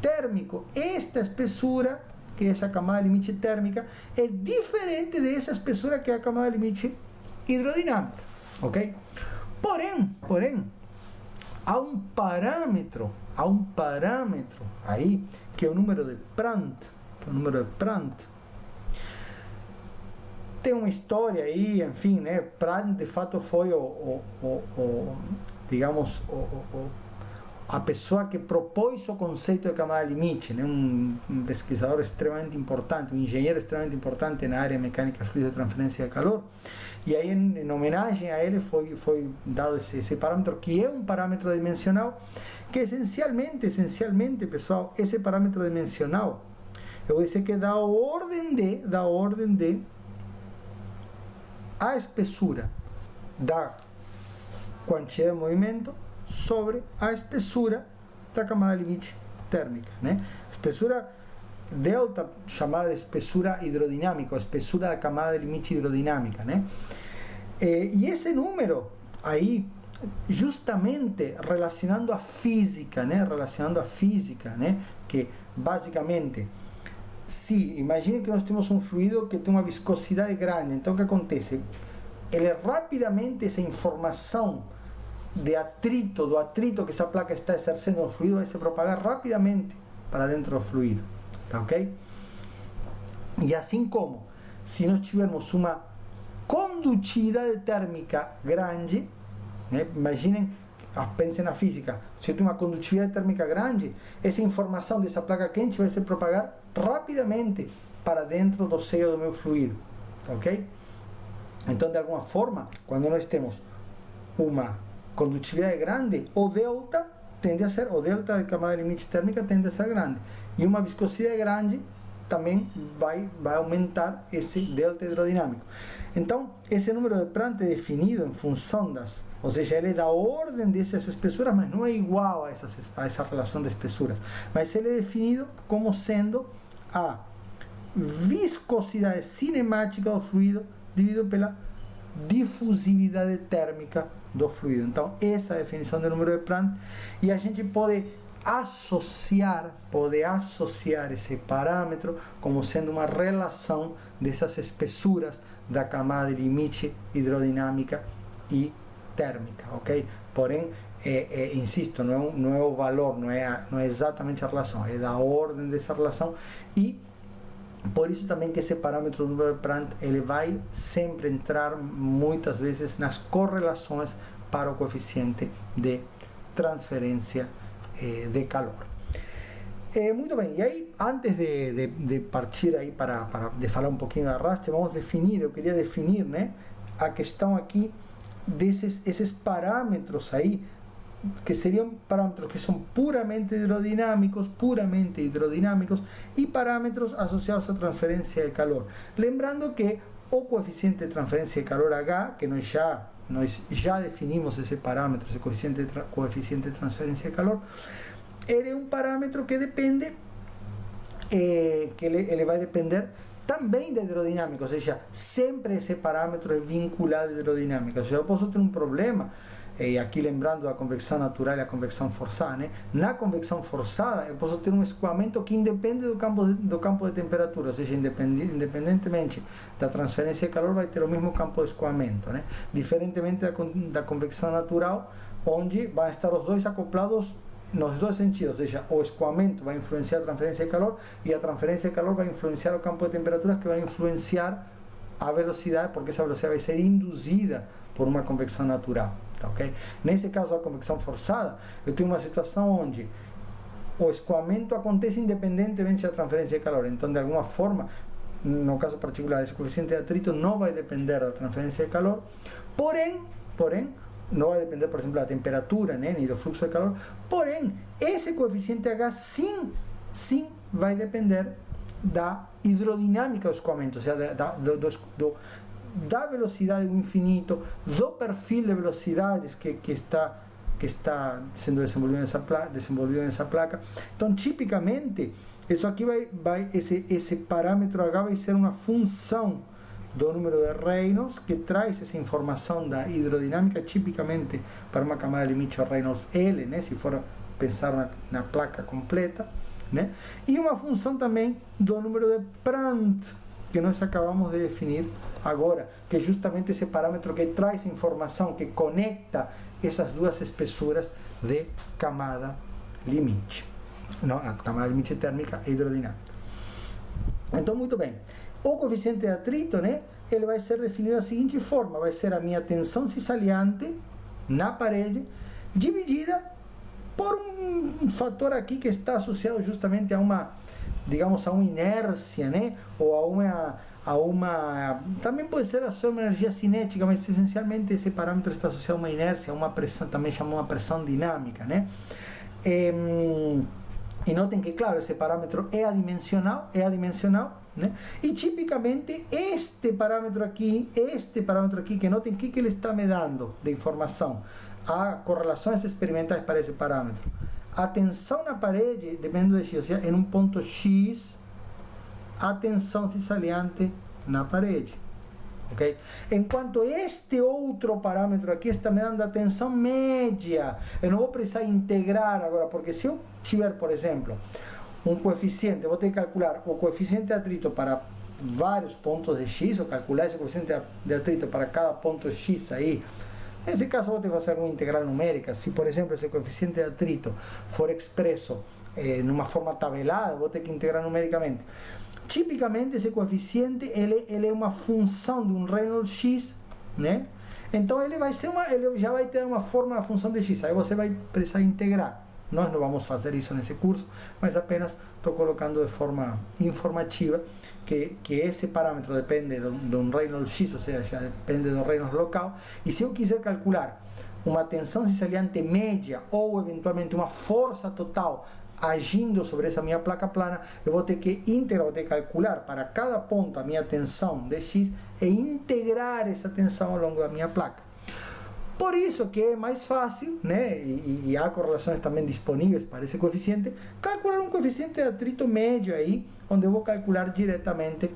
térmico. Esta espessura, que é essa camada limite térmica, é diferente dessa espessura que é a camada limite hidrodinâmica, ok? Porém, há um parâmetro aí, que é o número de Prandtl, tem uma história aí, enfim, né? Prandtl de fato foi digamos, a pessoa que propôs o conceito de camada limite, né? Um pesquisador extremamente importante, um engenheiro extremamente importante na área mecânica fluida de transferência de calor. E aí, em homenagem a ele, foi dado esse parâmetro, que é um parâmetro dimensional, que essencialmente, pessoal, esse parâmetro dimensional, eu vou dizer que é da ordem de a espessura da quantidade de movimento sobre a espessura da camada limite térmica, né? Espessura delta, chamada de espessura hidrodinâmica, ou espessura da camada limite hidrodinâmica, né? E esse número aí, justamente relacionando a física, né? Que basicamente, imagine que nós temos um fluido que tem uma viscosidade grande, então o que acontece? Ele rapidamente, essa informação do atrito que essa placa está exercendo no fluido, vai se propagar rapidamente para dentro do fluido, tá ok? E assim como, se nós tivermos uma condutividade térmica grande, né? Imaginem pense na física, se eu tenho uma condutividade térmica grande, essa informação dessa placa quente vai se propagar rapidamente para dentro do seio do meu fluido, ok? Então, de alguma forma, quando nós temos uma condutividade grande, o delta da camada limite térmica tende a ser grande, e uma viscosidade grande também vai aumentar esse delta hidrodinâmico. Então, esse número de Prandtl é definido em função das, ou seja, ele é da ordem dessas espessuras, mas não é igual a essa relação de espessuras, mas ele é definido como sendo a viscosidade cinemática do fluido dividido pela difusividade térmica do fluido. Então, essa é a definição do número de Prandtl, e a gente pode associar esse parâmetro como sendo uma relação dessas espessuras da camada limite hidrodinâmica e térmica, ok? Porém, insisto, não é o valor, não é exatamente a relação, é da ordem dessa relação, e por isso também que esse parâmetro do número de Prandtl, ele vai sempre entrar muitas vezes nas correlações para o coeficiente de transferência de calor. Muito bem, e aí, antes de partir aí de falar um pouquinho da arraste, eu queria definir, né, a questão aqui desses parâmetros aí, que seriam parâmetros que são puramente hidrodinâmicos, e parâmetros associados à transferência de calor. Lembrando que o coeficiente de transferência de calor H, que nós já definimos esse parâmetro, esse coeficiente de transferência de calor, ele é um parâmetro que depende, ele vai depender também da hidrodinâmica, ou seja, sempre esse parâmetro é vinculado à hidrodinâmica. Ou seja, eu posso ter um problema, e aqui lembrando a convecção natural e a convecção forçada, né? Na convecção forçada, eu posso ter um escoamento que independe do campo de temperatura, ou seja, independentemente da transferência de calor, vai ter o mesmo campo de escoamento, né? Diferentemente da convecção natural, onde vão estar os dois acoplados nos dois sentidos, ou seja, o escoamento vai influenciar a transferência de calor e a transferência de calor vai influenciar o campo de temperaturas, que vai influenciar a velocidade, porque essa velocidade vai ser induzida por uma convecção natural. Tá, okay? Nesse caso, a convecção forçada, eu tenho uma situação onde o escoamento acontece independentemente da transferência de calor. Então, de alguma forma, no caso particular, esse coeficiente de atrito não vai depender da transferência de calor, porém, não vai depender, por exemplo, da temperatura, né, nem do fluxo de calor, porém, esse coeficiente H sim vai depender da hidrodinâmica do escoamento, ou seja, da velocidade do infinito, do perfil de velocidades que está sendo desenvolvido nessa placa. Então, tipicamente, isso aqui esse parâmetro H vai ser uma função do número de Reynolds, que traz essa informação da hidrodinâmica, tipicamente para uma camada limite Reynolds L, né, se for pensar na placa completa, né, e uma função também do número de Prandtl, que nós acabamos de definir agora, que é justamente esse parâmetro que traz informação, que conecta essas duas espessuras de camada limite, não, a camada limite térmica e hidrodinâmica. Então, muito bem, o coeficiente de atrito, né, ele vai ser definido da seguinte forma: vai ser a minha tensão cissaliante na parede dividida por um fator aqui que está associado justamente a uma, digamos, a uma inércia, né, ou a uma também pode ser associado a uma energia cinética, mas essencialmente esse parâmetro está associado a uma inércia, a uma pressão, também chamada uma pressão dinâmica, né. E notem que, claro, esse parâmetro é adimensional, né? E tipicamente este parâmetro aqui, que notem o que ele está me dando de informação. Há correlações experimentais para esse parâmetro. A tensão na parede depende de X, ou seja, em um ponto X, a tensão cissaliante na parede. Okay? Enquanto este outro parâmetro aqui está me dando a tensão média. Eu não vou precisar integrar agora, porque se eu tiver, por exemplo, um coeficiente, eu vou ter que calcular o coeficiente de atrito para vários pontos de X, ou calcular esse coeficiente de atrito para cada ponto X aí. Nesse caso, eu vou ter que fazer uma integral numérica. Se, por exemplo, esse coeficiente de atrito for expresso numa forma tabelada, eu vou ter que integrar numericamente. Tipicamente, esse coeficiente ele é uma função de um Reynolds X, né? Então ele já vai ter uma forma, a função de x. Aí você vai precisar integrar. Nós não vamos fazer isso nesse curso, mas apenas estou colocando de forma informativa que esse parâmetro depende de um Reynolds X, ou seja, depende do Reynolds local. E se eu quiser calcular uma tensão cicaliante média ou eventualmente uma força total agindo sobre essa minha placa plana, eu vou ter que integrar, vou ter que calcular para cada ponto a minha tensão de X e integrar essa tensão ao longo da minha placa. Por isso que é mais fácil, né, e há correlações também disponíveis para esse coeficiente, calcular um coeficiente de atrito médio aí, onde eu vou calcular diretamente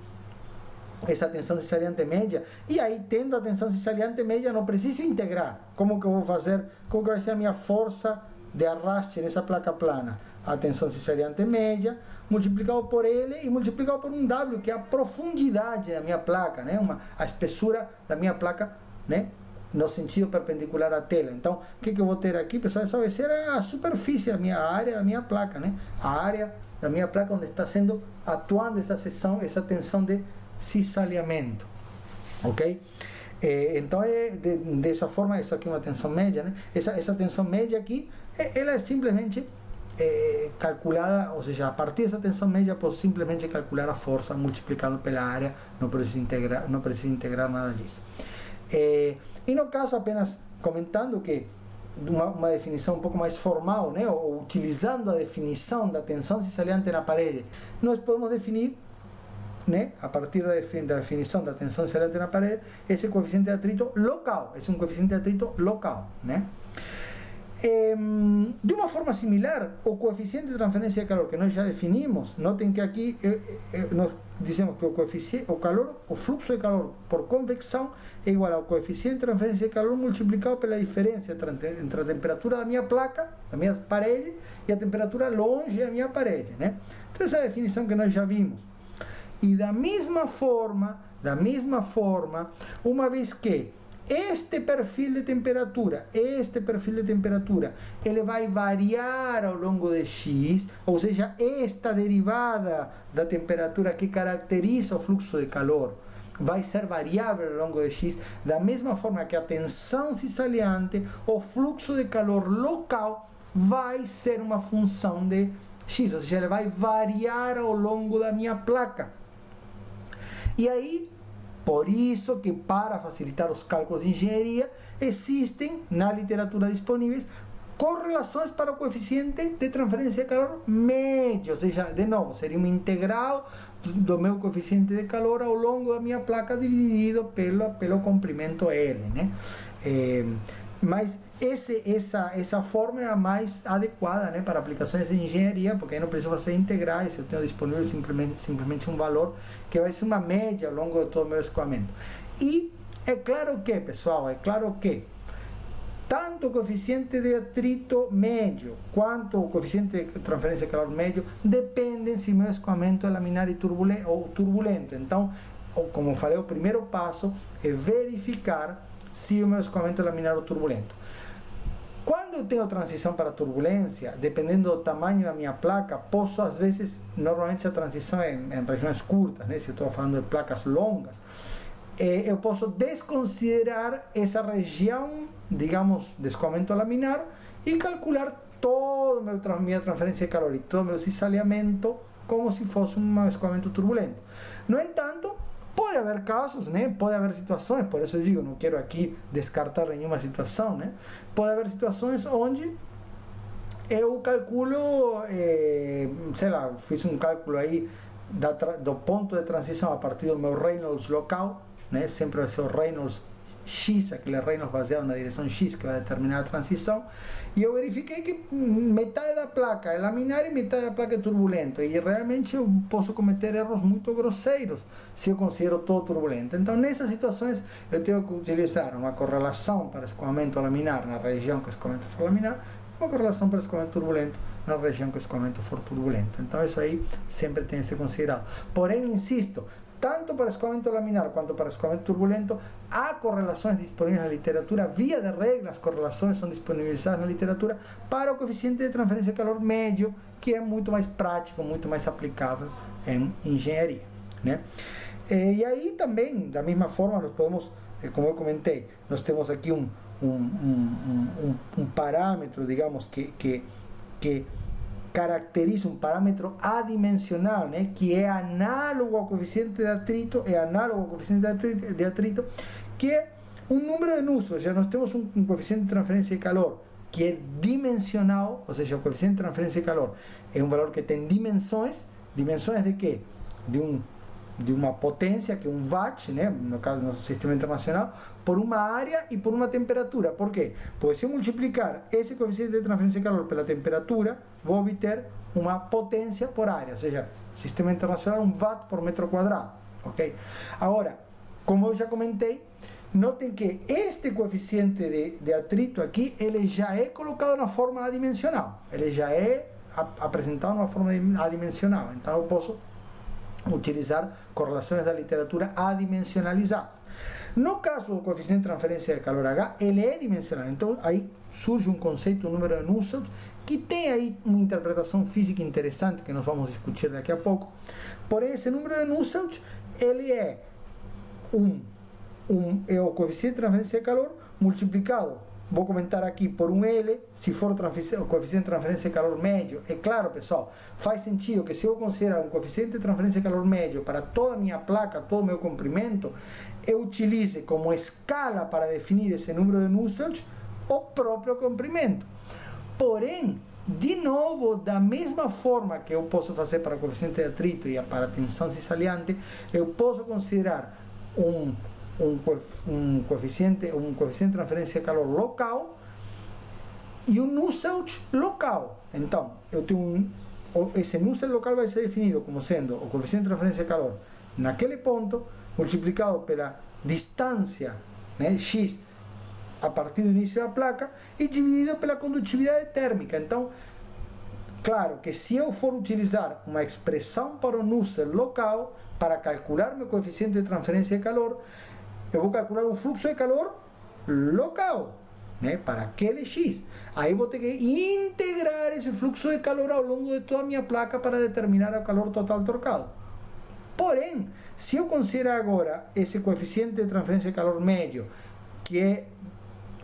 essa tensão cicaliante média, e aí tendo a tensão cicaliante média não preciso integrar. Como que eu vou fazer? Como que vai ser a minha força de arraste nessa placa plana? A tensão cicaliante média multiplicado por L e multiplicado por um W, que é a profundidade da minha placa, né? A espessura da minha placa, né? No sentido perpendicular à tela. Então, o que eu vou ter aqui, pessoal? Essa vai ser a superfície, a área da minha placa, né? A área da minha placa onde está sendo atuando essa tensão de cisalhamento, ok? Então, dessa forma, isso aqui é uma tensão média, né? Essa tensão média aqui, ela é simplesmente calculada, ou seja, a partir dessa tensão média, eu posso simplesmente calcular a força multiplicando pela área, não preciso integrar nada disso. E no caso, apenas comentando que uma definição um pouco mais formal, né, ou utilizando a definição da tensão cicaliante na parede, nós podemos definir, né, a partir da definição da tensão cicaliante na parede, esse coeficiente de atrito local. Esse é um coeficiente de atrito local, né? De uma forma similar, o coeficiente de transferência de calor que nós já definimos, notem que aqui nós dizemos que o fluxo de calor por convecção é igual ao coeficiente de transferência de calor multiplicado pela diferença entre a temperatura da minha placa, da minha parede, e a temperatura longe da minha parede, né? Então essa é a definição que nós já vimos. E da mesma forma, uma vez que este perfil de temperatura, ele vai variar ao longo de X, ou seja, esta derivada da temperatura que caracteriza o fluxo de calor vai ser variável ao longo de X, da mesma forma que a tensão cicaliante, o fluxo de calor local vai ser uma função de X, ou seja, ele vai variar ao longo da minha placa. E aí, por isso que para facilitar os cálculos de engenharia, existem na literatura disponíveis correlações para o coeficiente de transferência de calor médio, ou seja, de novo, seria uma integral do meu coeficiente de calor ao longo da minha placa dividido pelo comprimento L, né? Mas essa forma é a mais adequada, né, para aplicações de engenharia, porque aí não preciso fazer integrais, eu tenho disponível simplesmente um valor que vai ser uma média ao longo de todo o meu escoamento. E é claro que, pessoal, tanto o coeficiente de atrito médio quanto o coeficiente de transferência de calor médio dependem se meu escoamento é laminar e turbulento. Então, como falei, o primeiro passo é verificar se o meu escoamento é laminar ou turbulento. Quando eu tenho transição para turbulência, dependendo do tamanho da minha placa, posso, às vezes, normalmente a transição é em regiões curtas, né? Se eu estou falando de placas longas, eu posso desconsiderar essa região, digamos, de escoamento laminar e calcular toda a minha transferência de calor e todo o meu cisalhamento como se fosse um escoamento turbulento. No entanto, pode haver casos, né? Pode haver situações, por isso eu digo, não quero aqui descartar nenhuma situação, né? Pode haver situações onde eu calculo, sei lá, fiz um cálculo aí do ponto de transição a partir do meu Reynolds local, né? Sempre vai ser o Reynolds X, aquele Reynolds baseado na direção X que vai determinar a transição, e eu verifiquei que metade da placa é laminar e metade da placa é turbulento, e realmente eu posso cometer erros muito grosseiros se eu considero todo turbulento. Então, nessas situações, eu tenho que utilizar uma correlação para escoamento laminar na região que o escoamento for laminar, uma correlação para escoamento turbulento na região que o escoamento for turbulento. Então, isso aí sempre tem que ser considerado. Porém, insisto, tanto para escoamento laminar quanto para escoamento turbulento, há correlações disponíveis na literatura, via de regra, as correlações são disponibilizadas na literatura para o coeficiente de transferência de calor médio, que é muito mais prático, muito mais aplicável em engenharia, né? E aí também, da mesma forma, nós podemos como eu comentei, nós temos aqui um parâmetro, digamos, que caracteriza um parâmetro adimensional, né, que é análogo ao coeficiente de atrito, que é um número de Nusselt. Já nós temos um coeficiente de transferência de calor que é dimensional, ou seja, o coeficiente de transferência de calor é um valor que tem dimensões de quê? De uma potência, que é um watt, né, no caso do nosso sistema internacional, por uma área e por uma temperatura. Por quê? Porque se eu multiplicar esse coeficiente de transferência de calor pela temperatura, vou obter uma potência por área, ou seja, sistema internacional, um watt por metro quadrado, ok? Agora, como eu já comentei, notem que este coeficiente de atrito aqui, ele já é colocado na forma adimensional, ele já é apresentado numa forma adimensional, então eu posso utilizar correlações da literatura adimensionalizadas. No caso do coeficiente de transferência de calor H, ele é dimensional, então aí surge um conceito, um número de Nusselt, que tem aí uma interpretação física interessante, que nós vamos discutir daqui a pouco. Porém, esse número de Nusselt, ele é o coeficiente de transferência de calor multiplicado, vou comentar aqui, por um L, se for o coeficiente de transferência de calor médio. É claro, pessoal, faz sentido que se eu considerar um coeficiente de transferência de calor médio para toda a minha placa, todo o meu comprimento, eu utilize como escala para definir esse número de Nusselt o próprio comprimento. Porém, de novo, da mesma forma que eu posso fazer para o coeficiente de atrito e para a tensão cisaliante, eu posso considerar um coeficiente de transferência de calor local e um Nusselt local. Então, eu tenho esse Nusselt local vai ser definido como sendo o coeficiente de transferência de calor naquele ponto, multiplicado pela distância, né, x, a partir do início da placa, e dividido pela condutividade térmica. Então, claro que se eu for utilizar uma expressão para o Nusselt local, para calcular meu coeficiente de transferência de calor, eu vou calcular um fluxo de calor local, né, para aquele X. Aí vou ter que integrar esse fluxo de calor ao longo de toda a minha placa para determinar o calor total trocado. Porém, se eu considerar agora esse coeficiente de transferência de calor médio, que é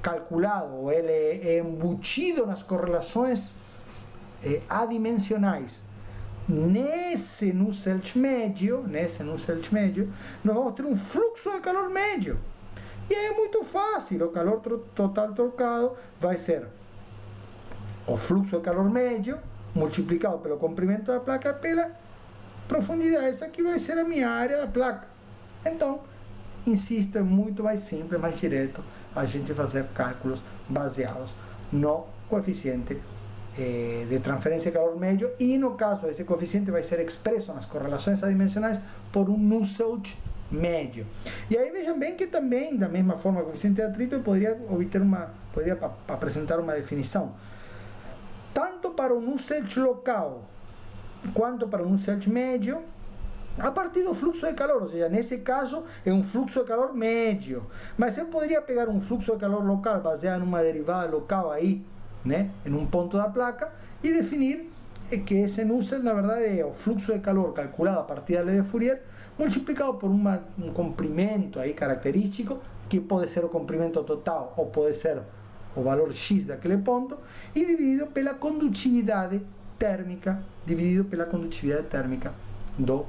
calculado, ele é embutido nas correlações adimensionais, nesse Nusselt médio, nós vamos ter um fluxo de calor médio. E aí é muito fácil, o calor total trocado vai ser o fluxo de calor médio multiplicado pelo comprimento da placa pela profundidade. Essa aqui vai ser a minha área da placa. Então, insisto, é muito mais simples, mais direto a gente fazer cálculos baseados no coeficiente de transferência de calor médio, e no caso esse coeficiente vai ser expresso nas correlações adimensionais por um Nusselt médio. E aí vejam bem que também, da mesma forma que o coeficiente de atrito, eu poderia apresentar uma definição tanto para o Nusselt local quanto para o Nusselt médio a partir do fluxo de calor, ou seja, nesse caso é um fluxo de calor médio, mas eu poderia pegar um fluxo de calor local baseado em uma derivada local aí, né, em um ponto da placa, e definir que esse Nusselt, na verdade, é o fluxo de calor calculado a partir da lei de Fourier, multiplicado por um comprimento aí característico, que pode ser o comprimento total ou pode ser o valor X daquele ponto, e dividido pela condutividade térmica, do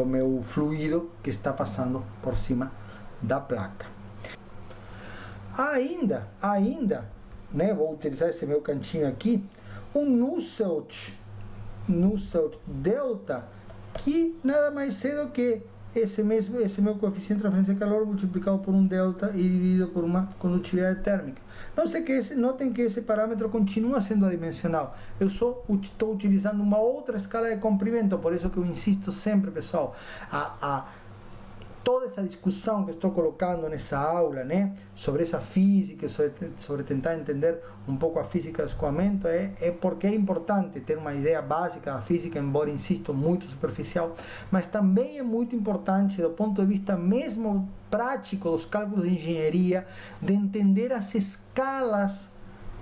meu fluido que está passando por cima da placa. Ainda, né, vou utilizar esse meu cantinho aqui, um Nusselt delta, que nada mais é do que esse meu coeficiente de transferência de calor multiplicado por um delta e dividido por uma condutividade térmica. Notem que esse parâmetro continua sendo adimensional. Eu só estou utilizando uma outra escala de comprimento, por isso que eu insisto sempre, pessoal, toda essa discussão que estou colocando nessa aula, né, sobre essa física, sobre tentar entender um pouco a física do escoamento, é porque é importante ter uma ideia básica da física, embora, insisto, muito superficial, mas também é muito importante, do ponto de vista mesmo prático dos cálculos de engenharia, de entender as escalas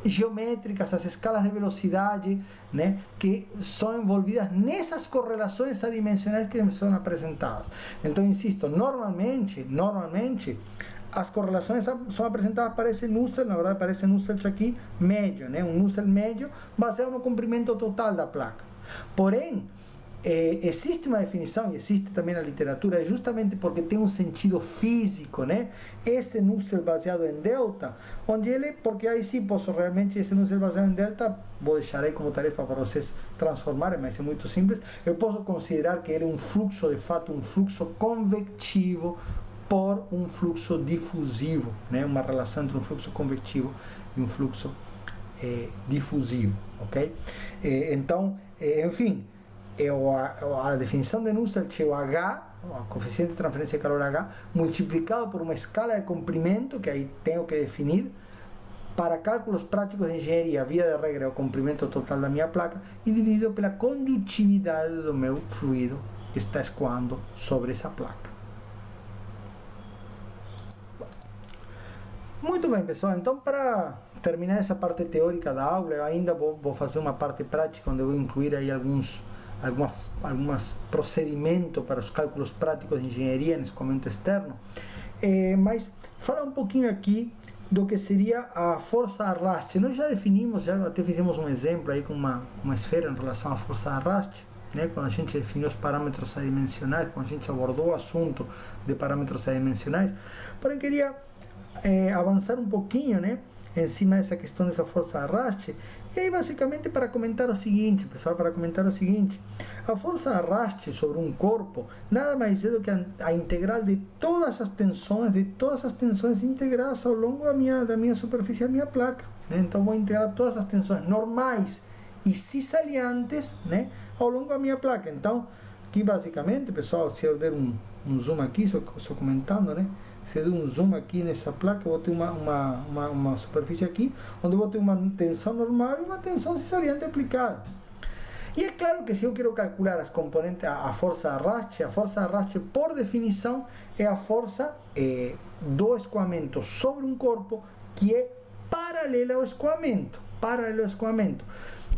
geométricas, as escalas de velocidade, né, que são envolvidas nessas correlações adimensionais que são apresentadas. Então, insisto, normalmente, as correlações são apresentadas para esse Nusselt, na verdade para esse Nusselt aqui, médio, né, um Nusselt médio, baseado no comprimento total da placa. Porém, existe uma definição, e existe também na literatura, justamente porque tem um sentido físico, né? Esse Nusselt baseado em delta, onde ele, porque aí sim posso realmente, esse Nusselt baseado em delta, vou deixar aí como tarefa para vocês transformarem, mas é muito simples, eu posso considerar que ele é um fluxo, de fato, um fluxo convectivo por um fluxo difusivo, né? Uma relação entre um fluxo convectivo e um fluxo difusivo, ok? Então, enfim, a definição de Nusselt é o H, o coeficiente de transferência de calor H, multiplicado por uma escala de comprimento, que aí tenho que definir. Para cálculos práticos de engenharia, via de regra é o comprimento total da minha placa, e dividido pela condutividade do meu fluido que está escoando sobre essa placa. Muito bem, pessoal, então para terminar essa parte teórica da aula, eu ainda vou fazer uma parte prática, onde eu vou incluir aí alguns procedimentos para os cálculos práticos de engenharia nesse escoamento externo, mas falar um pouquinho aqui do que seria a força arraste. Nós já definimos, já até fizemos um exemplo aí com uma esfera em relação à força arraste, né? Quando a gente definiu os parâmetros adimensionais, quando a gente abordou o assunto de parâmetros adimensionais. Porém, queria avançar um pouquinho, né, em cima dessa questão dessa força arraste, e aí basicamente para comentar o seguinte, pessoal, a força arraste sobre um corpo nada mais é do que a integral de todas as tensões integradas ao longo da minha superfície, da minha placa, né? Então vou integrar todas as tensões normais e cisaliantes, né, ao longo da minha placa. Então, aqui basicamente, pessoal, se eu der um zoom aqui, só comentando, né, se eu der um zoom aqui nessa placa, eu vou ter uma superfície aqui, onde eu vou ter uma tensão normal e uma tensão cisaliante aplicada. E é claro que se eu quero calcular as componentes, a força arraste, por definição, é a força do escoamento sobre um corpo que é paralela ao escoamento.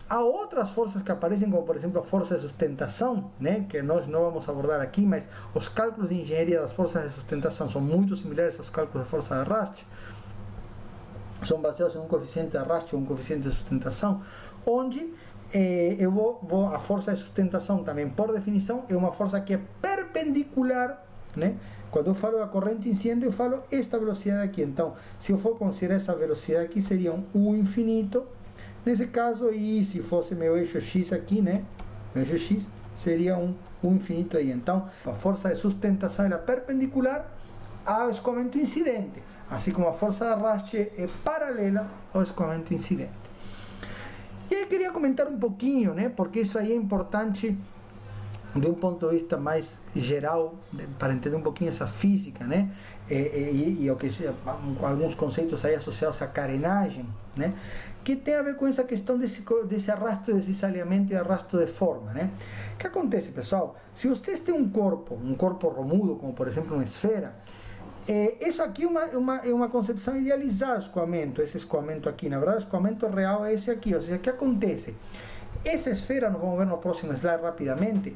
Há outras forças que aparecem, como por exemplo a força de sustentação, né, que nós não vamos abordar aqui, mas os cálculos de engenharia das forças de sustentação são muito similares aos cálculos de força de arraste. São baseados em um coeficiente de arraste ou um coeficiente de sustentação, onde a força de sustentação também, por definição, é uma força que é perpendicular, né? Quando eu falo da corrente incidente, eu falo esta velocidade aqui. Então, se eu for considerar essa velocidade aqui, seria um U infinito. Nesse caso, e se fosse meu eixo X aqui, né? Meu eixo X seria um infinito aí. Então, a força de sustentação é perpendicular ao escoamento incidente, assim como a força de arraste é paralela ao escoamento incidente. E aí queria comentar um pouquinho, né? Porque isso aí é importante de um ponto de vista mais geral, para entender um pouquinho essa física, né? E o que alguns conceitos aí associados à carenagem, né? Que tem a ver com essa questão desse arrasto de cisalhamento e arrasto de forma, né? O que acontece, pessoal? Se vocês têm um corpo romudo, como por exemplo uma esfera, isso aqui é uma concepção idealizada do escoamento, esse escoamento aqui. Na verdade, o escoamento real é esse aqui. Ou seja, o que acontece? Essa esfera, nós vamos ver no próximo slide rapidamente,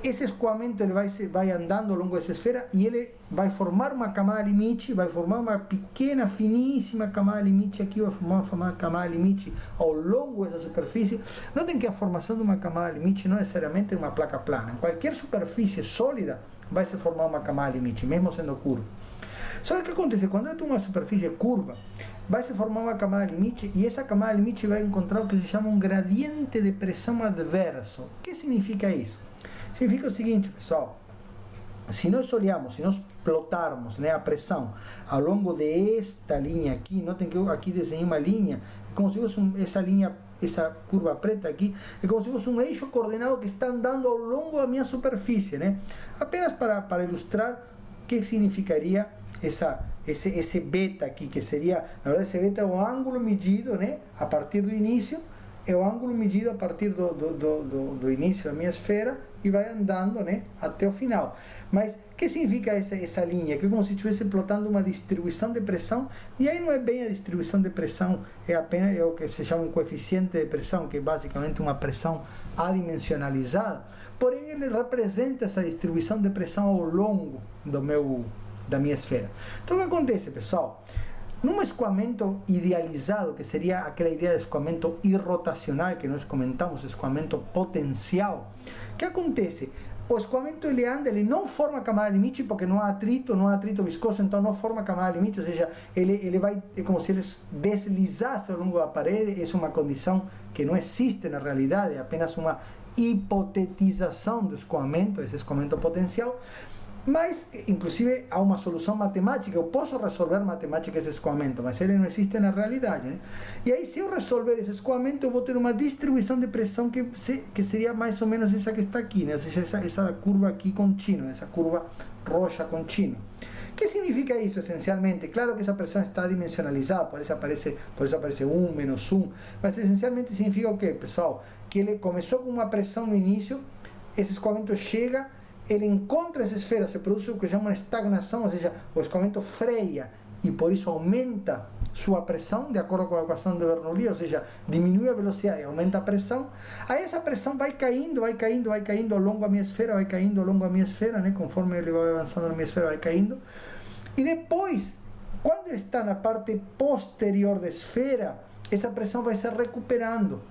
esse escoamento ele vai andando ao longo dessa esfera e ele vai formar uma camada limite, vai formar uma pequena, finíssima camada limite aqui, vai formar uma camada limite ao longo dessa superfície. Notem que a formação de uma camada limite não necessariamente é uma placa plana. Em qualquer superfície sólida vai se formar uma camada limite, mesmo sendo curva. Só que o que acontece? Quando eu tenho uma superfície curva, vai se formar uma camada limite e essa camada limite vai encontrar o que se chama um gradiente de pressão adverso. O que significa isso? Significa o seguinte, pessoal, se nós olharmos, se nós plotarmos, né, a pressão ao longo desta linha aqui, notem que eu aqui desenhei uma linha, é como se fosse essa linha, essa curva preta aqui, é como se fosse um eixo coordenado que está andando ao longo da minha superfície, né? Apenas para ilustrar o que significaria esse beta aqui, que seria, na verdade, esse beta é o ângulo medido, né, a partir do início, é o ângulo medido a partir do início da minha esfera, e vai andando, né, até o final. Mas o que significa essa linha? Que é como se estivesse plotando uma distribuição de pressão, e aí não é bem a distribuição de pressão, é apenas o que se chama um coeficiente de pressão, que é basicamente uma pressão adimensionalizada, porém ele representa essa distribuição de pressão ao longo da minha esfera. Então o que acontece, pessoal? Num escoamento idealizado, que seria aquela ideia de escoamento irrotacional que nós comentamos, escoamento potencial, o que acontece? O escoamento ele anda, ele não forma camada limite porque não há atrito viscoso, então não forma camada limite, ou seja, ele vai, é como se ele deslizasse ao longo da parede. Essa é uma condição que não existe na realidade, é apenas uma hipotetização do escoamento, esse escoamento potencial. Mas, inclusive, há uma solução matemática, eu posso resolver matemática esse escoamento, mas ele não existe na realidade, né? E aí, se eu resolver esse escoamento, eu vou ter uma distribuição de pressão que seria mais ou menos essa que está aqui, né? Ou seja, essa curva aqui contínua, essa curva roxa contínua. O que significa isso, essencialmente? Claro que essa pressão está dimensionalizada, por isso aparece 1, menos 1, mas essencialmente significa o quê, pessoal? Que ele começou com uma pressão no início, esse escoamento chega, ele encontra essa esfera, se produz o que chama uma estagnação, ou seja, o escoamento freia e por isso aumenta sua pressão, de acordo com a equação de Bernoulli, ou seja, diminui a velocidade e aumenta a pressão. Aí essa pressão vai caindo ao longo da minha esfera, né? Conforme ele vai avançando na minha esfera, vai caindo. E depois, quando ele está na parte posterior da esfera, essa pressão vai se recuperando.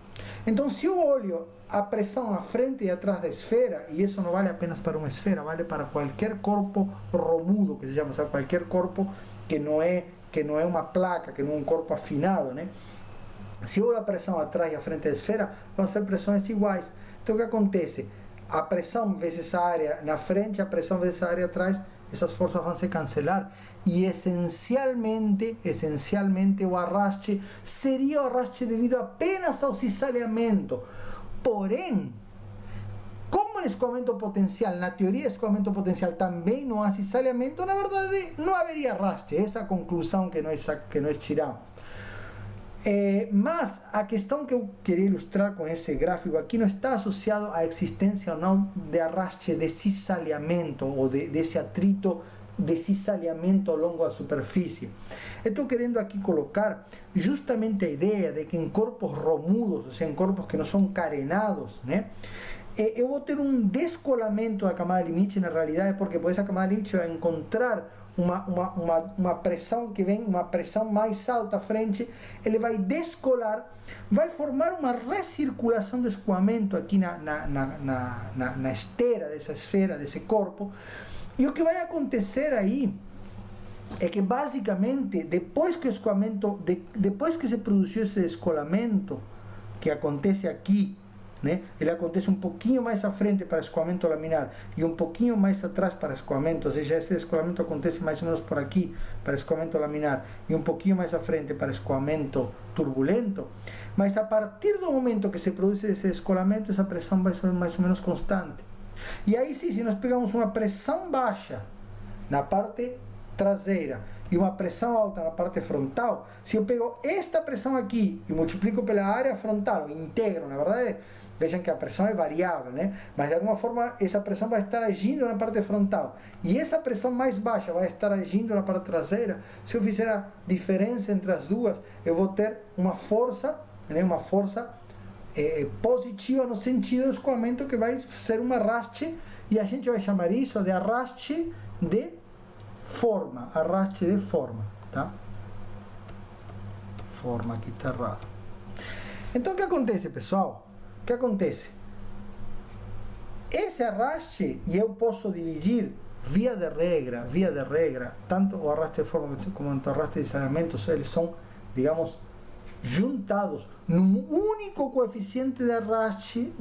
Então, se eu olho a pressão à frente e atrás da esfera, e isso não vale apenas para uma esfera, vale para qualquer corpo romudo, que se chama, sabe, qualquer corpo que não é uma placa, que não é um corpo afinado, né? Se eu olho a pressão atrás e à frente da esfera, vão ser pressões iguais. Então, o que acontece? A pressão vezes essa área na frente, a pressão vezes essa área atrás, essas forças vão se cancelar, e essencialmente o arraste seria o arraste devido apenas ao cisalhamento. Porém, como no escoamento potencial, na teoria do escoamento potencial também não há cisalhamento, na verdade não haveria arraste. Essa é a conclusão que nós tiramos. Mas a questão que eu queria ilustrar com esse gráfico aqui não está associado à existência ou não de arraste de cisalhamento ou desse atrito de cisalhamento ao longo da superfície. Eu estou querendo aqui colocar justamente a ideia de que em corpos romudos, ou seja, em corpos que não são carenados, né, eu vou ter um descolamento da camada limite na realidade, porque por essa camada limite vai encontrar uma pressão que vem, uma pressão mais alta à frente, ele vai descolar, vai formar uma recirculação do escoamento aqui na esteira dessa esfera, desse corpo, e o que vai acontecer aí é que basicamente depois que se produziu esse descolamento, que acontece aqui, né? Ele acontece um pouquinho mais à frente para escoamento laminar e um pouquinho mais atrás para escoamento, ou seja, esse escoamento acontece mais ou menos por aqui para escoamento laminar e um pouquinho mais à frente para escoamento turbulento, mas a partir do momento que se produz esse descolamento, essa pressão vai ser mais ou menos constante. E aí sim, se nós pegamos uma pressão baixa na parte traseira e uma pressão alta na parte frontal, se eu pego esta pressão aqui e multiplico pela área frontal, integro, na verdade, vejam que a pressão é variável, né? Mas de alguma forma essa pressão vai estar agindo na parte frontal e essa pressão mais baixa vai estar agindo na parte traseira. Se eu fizer a diferença entre as duas, eu vou ter uma força, né? Uma força positiva no sentido do escoamento, que vai ser um arraste, e a gente vai chamar isso de arraste de forma, tá? Forma aqui está errado. Então o que acontece, pessoal? O que acontece? Esse arraste, e eu posso dividir via de regra, tanto o arraste de forma como o arraste de cisalhamento, eles são, digamos, juntados num único coeficiente de arraste,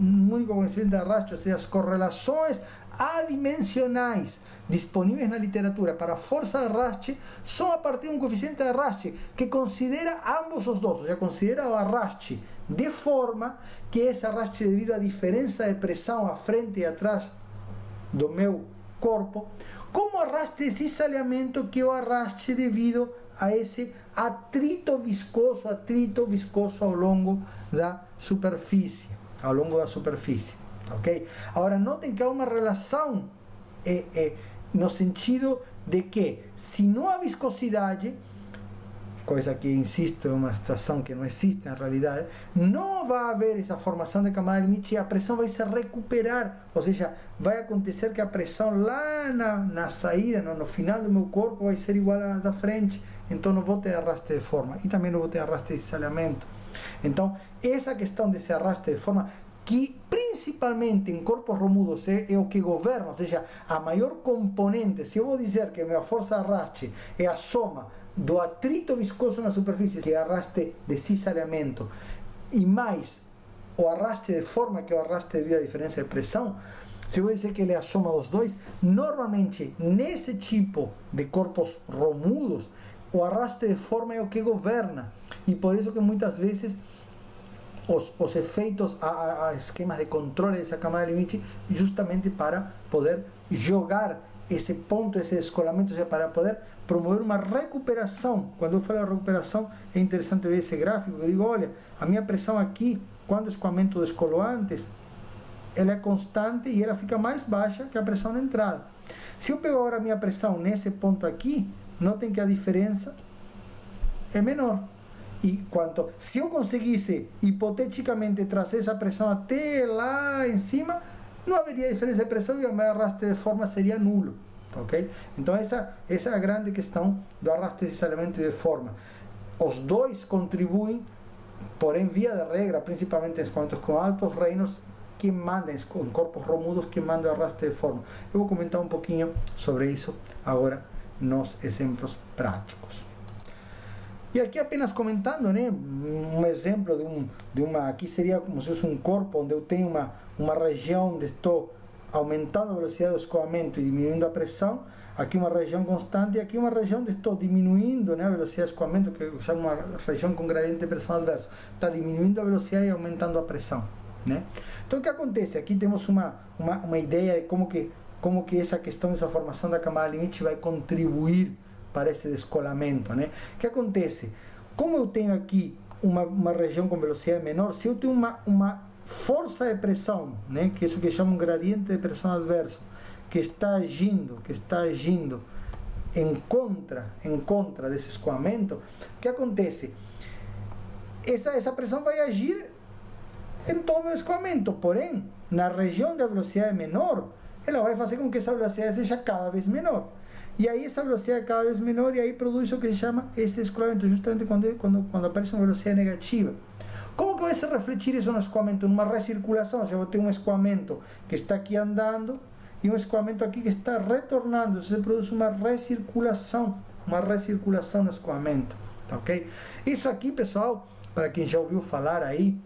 ou seja, as correlações adimensionais disponíveis na literatura para a força de arraste são a partir de um coeficiente de arraste que considera ambos os dois, ou seja, considera o arraste de forma, que é esse arraste devido à diferença de pressão à frente e atrás do meu corpo, como arraste de cisalhamento, que é o arraste devido a esse atrito viscoso ao longo da superfície, ok? Agora, notem que há uma relação no sentido de que, se não há viscosidade, coisa que, insisto, é uma situação que não existe na realidade, não vai haver essa formação de camada limite e a pressão vai se recuperar, ou seja, vai acontecer que a pressão lá na saída, no final do meu corpo, vai ser igual à da frente, então não vou ter arraste de forma e também não vou ter arraste de cisalhamento. Então, essa questão desse arraste de forma, que principalmente em corpos romudos é o que governa, ou seja, a maior componente, se eu vou dizer que a minha força de arraste é a soma do atrito viscoso na superfície, que é arraste de cisalhamento, e mais o arraste de forma, que é o arraste devido à diferença de pressão, se eu vou dizer que ele é a soma dos dois, normalmente nesse tipo de corpos romudos, o arraste de forma é o que governa, e por isso que muitas vezes os efeitos a esquemas de controle dessa camada limite, justamente para poder jogar esse ponto, esse descolamento, ou seja, para poder promover uma recuperação. Quando eu falo de recuperação, é interessante ver esse gráfico, eu digo, olha, a minha pressão aqui, quando o escoamento descolou antes, ela é constante e ela fica mais baixa que a pressão na entrada. Se eu pego agora a minha pressão nesse ponto aqui, notem que a diferença é menor. E se eu conseguisse hipoteticamente trazer essa pressão até lá em cima, não haveria diferença de pressão e o meu arraste de forma seria nulo, ok? Então essa é a grande questão do arraste de cisalhamento e de forma. Os dois contribuem, porém via de regra, principalmente em escoamentos com altos reinos, que mandam, em corpos romudos, que mandam o arraste de forma. Eu vou comentar um pouquinho sobre isso agora nos exemplos práticos. E aqui apenas comentando, né, um exemplo de uma, aqui seria como se fosse um corpo onde eu tenho uma região onde estou aumentando a velocidade do escoamento e diminuindo a pressão, aqui uma região constante e aqui uma região onde estou diminuindo, né, a velocidade de escoamento, que eu chamo uma região com gradiente de pressão adverso, está diminuindo a velocidade e aumentando a pressão, né? Então o que acontece? Aqui temos uma ideia de como que essa questão dessa formação da camada limite vai contribuir para esse descolamento, né? O que acontece? Como eu tenho aqui uma região com velocidade menor, se eu tenho uma força de pressão, né, que é isso que chama um gradiente de pressão adverso, que está agindo em contra desse escoamento, o que acontece? Essa pressão vai agir em todo o escoamento, porém, na região da velocidade menor, ela vai fazer com que essa velocidade seja cada vez menor. E aí essa velocidade é cada vez menor e aí produz o que se chama esse escoamento, justamente quando aparece uma velocidade negativa. Como que vai se refletir isso no escoamento? Numa recirculação, se eu tenho um escoamento que está aqui andando e um escoamento aqui que está retornando, você produz uma recirculação no escoamento, tá ok? Isso aqui, pessoal, para quem já ouviu falar aí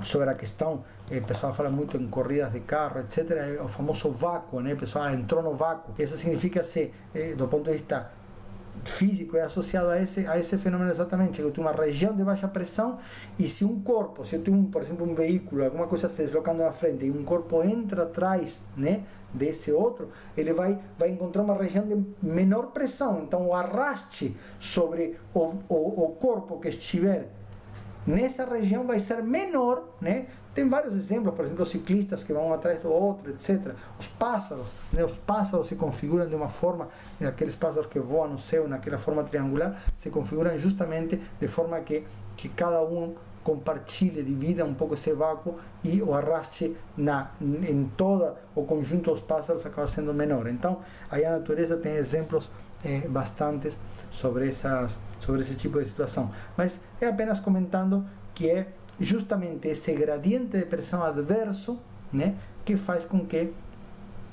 sobre a questão, o pessoal fala muito em corridas de carro, etc., é o famoso vácuo, né? O pessoal entrou no vácuo. Isso significa ser, do ponto de vista físico, é associado a esse fenômeno exatamente. Eu tenho uma região de baixa pressão e se um corpo, se eu tenho, por exemplo, um veículo, alguma coisa se deslocando na frente e um corpo entra atrás, né, desse outro, ele vai encontrar uma região de menor pressão. Então o arraste sobre o corpo que estiver nessa região vai ser menor, né? Tem vários exemplos, por exemplo, os ciclistas que vão atrás do outro, etc. Os pássaros, né? Os pássaros se configuram de uma forma, aqueles pássaros que voam no céu, naquela forma triangular, se configuram justamente de forma que cada um compartilhe, divida um pouco esse vácuo e o arraste em todo o conjunto dos pássaros acaba sendo menor. Então, aí a natureza tem exemplos bastantes sobre esse tipo de situação. Mas é apenas comentando que é justamente esse gradiente de pressão adverso, né, que faz com que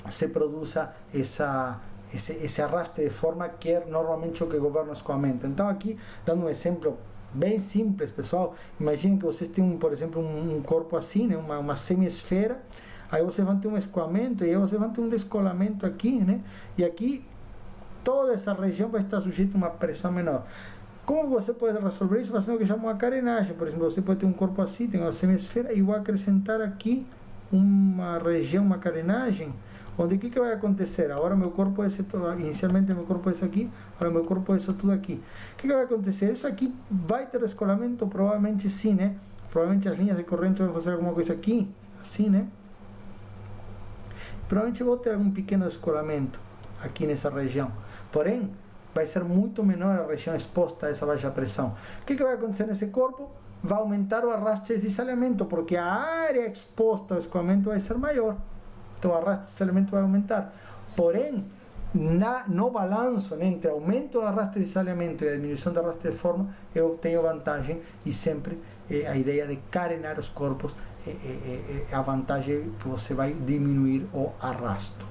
se produza esse arraste de forma que é normalmente o que governa o escoamento. Então aqui, dando um exemplo bem simples, pessoal, imaginem que vocês têm, por exemplo, um corpo assim, né, uma semi-esfera, aí vocês vão ter um escoamento e aí vocês vão ter um descolamento aqui, né, e aqui toda essa região vai estar sujeita a uma pressão menor. Como você pode resolver isso? Fazendo o que chama uma carenagem. Por exemplo, você pode ter um corpo assim, tem uma semi-esfera, e vou acrescentar aqui uma região, uma carenagem, onde o que vai acontecer? Agora meu corpo é esse, inicialmente meu corpo é esse aqui, agora meu corpo é isso tudo aqui. O que vai acontecer? Isso aqui vai ter descolamento? Provavelmente sim, né? Provavelmente as linhas de corrente vão fazer alguma coisa aqui, assim, né? provavelmente vou ter algum pequeno descolamento aqui nessa região. Porém, vai ser muito menor a região exposta a essa baixa pressão. O que vai acontecer nesse corpo? Vai aumentar o arraste de cisalhamento, porque a área exposta ao escoamento vai ser maior. Então o arraste de cisalhamento vai aumentar. Porém, no balanço, né, entre aumento do arraste de cisalhamento e a diminuição do arraste de forma, eu tenho vantagem, e sempre a ideia de carenar os corpos a vantagem que você vai diminuir o arrasto.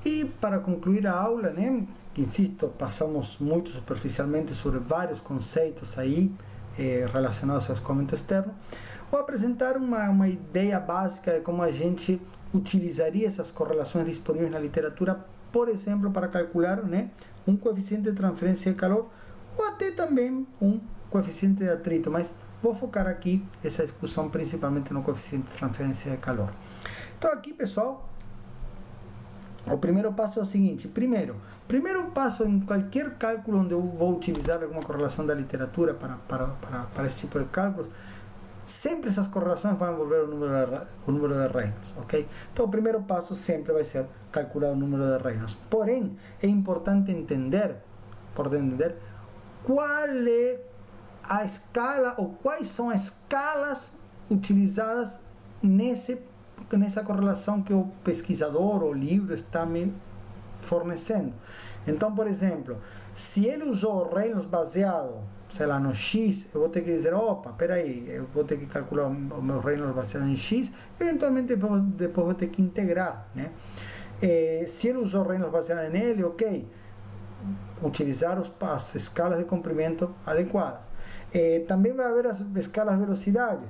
E para concluir a aula, né, insisto, passamos muito superficialmente sobre vários conceitos aí relacionados ao escoamento externo. Vou apresentar uma ideia básica de como a gente utilizaria essas correlações disponíveis na literatura, por exemplo, para calcular, né, um coeficiente de transferência de calor, ou até também um coeficiente de atrito, mas vou focar aqui essa discussão principalmente no coeficiente de transferência de calor. Então aqui, pessoal, o primeiro passo é o seguinte: primeiro passo em qualquer cálculo onde eu vou utilizar alguma correlação da literatura para esse tipo de cálculos, sempre essas correlações vão envolver o número de Reynolds, ok? Então o primeiro passo sempre vai ser calcular o número de Reynolds. Porém, é importante entender qual é a escala, ou quais são as escalas utilizadas nessa correlação que o pesquisador ou livro está me fornecendo. Então, por exemplo, se ele usou o Reynolds baseado, sei lá, no X, eu vou ter que dizer, opa, peraí, eu vou ter que calcular o meu Reynolds baseado em X, eventualmente depois vou ter que integrar, né? Se ele usou o Reynolds baseado em L, ok, utilizar as escalas de comprimento adequadas. Também vai haver as escalas de velocidade.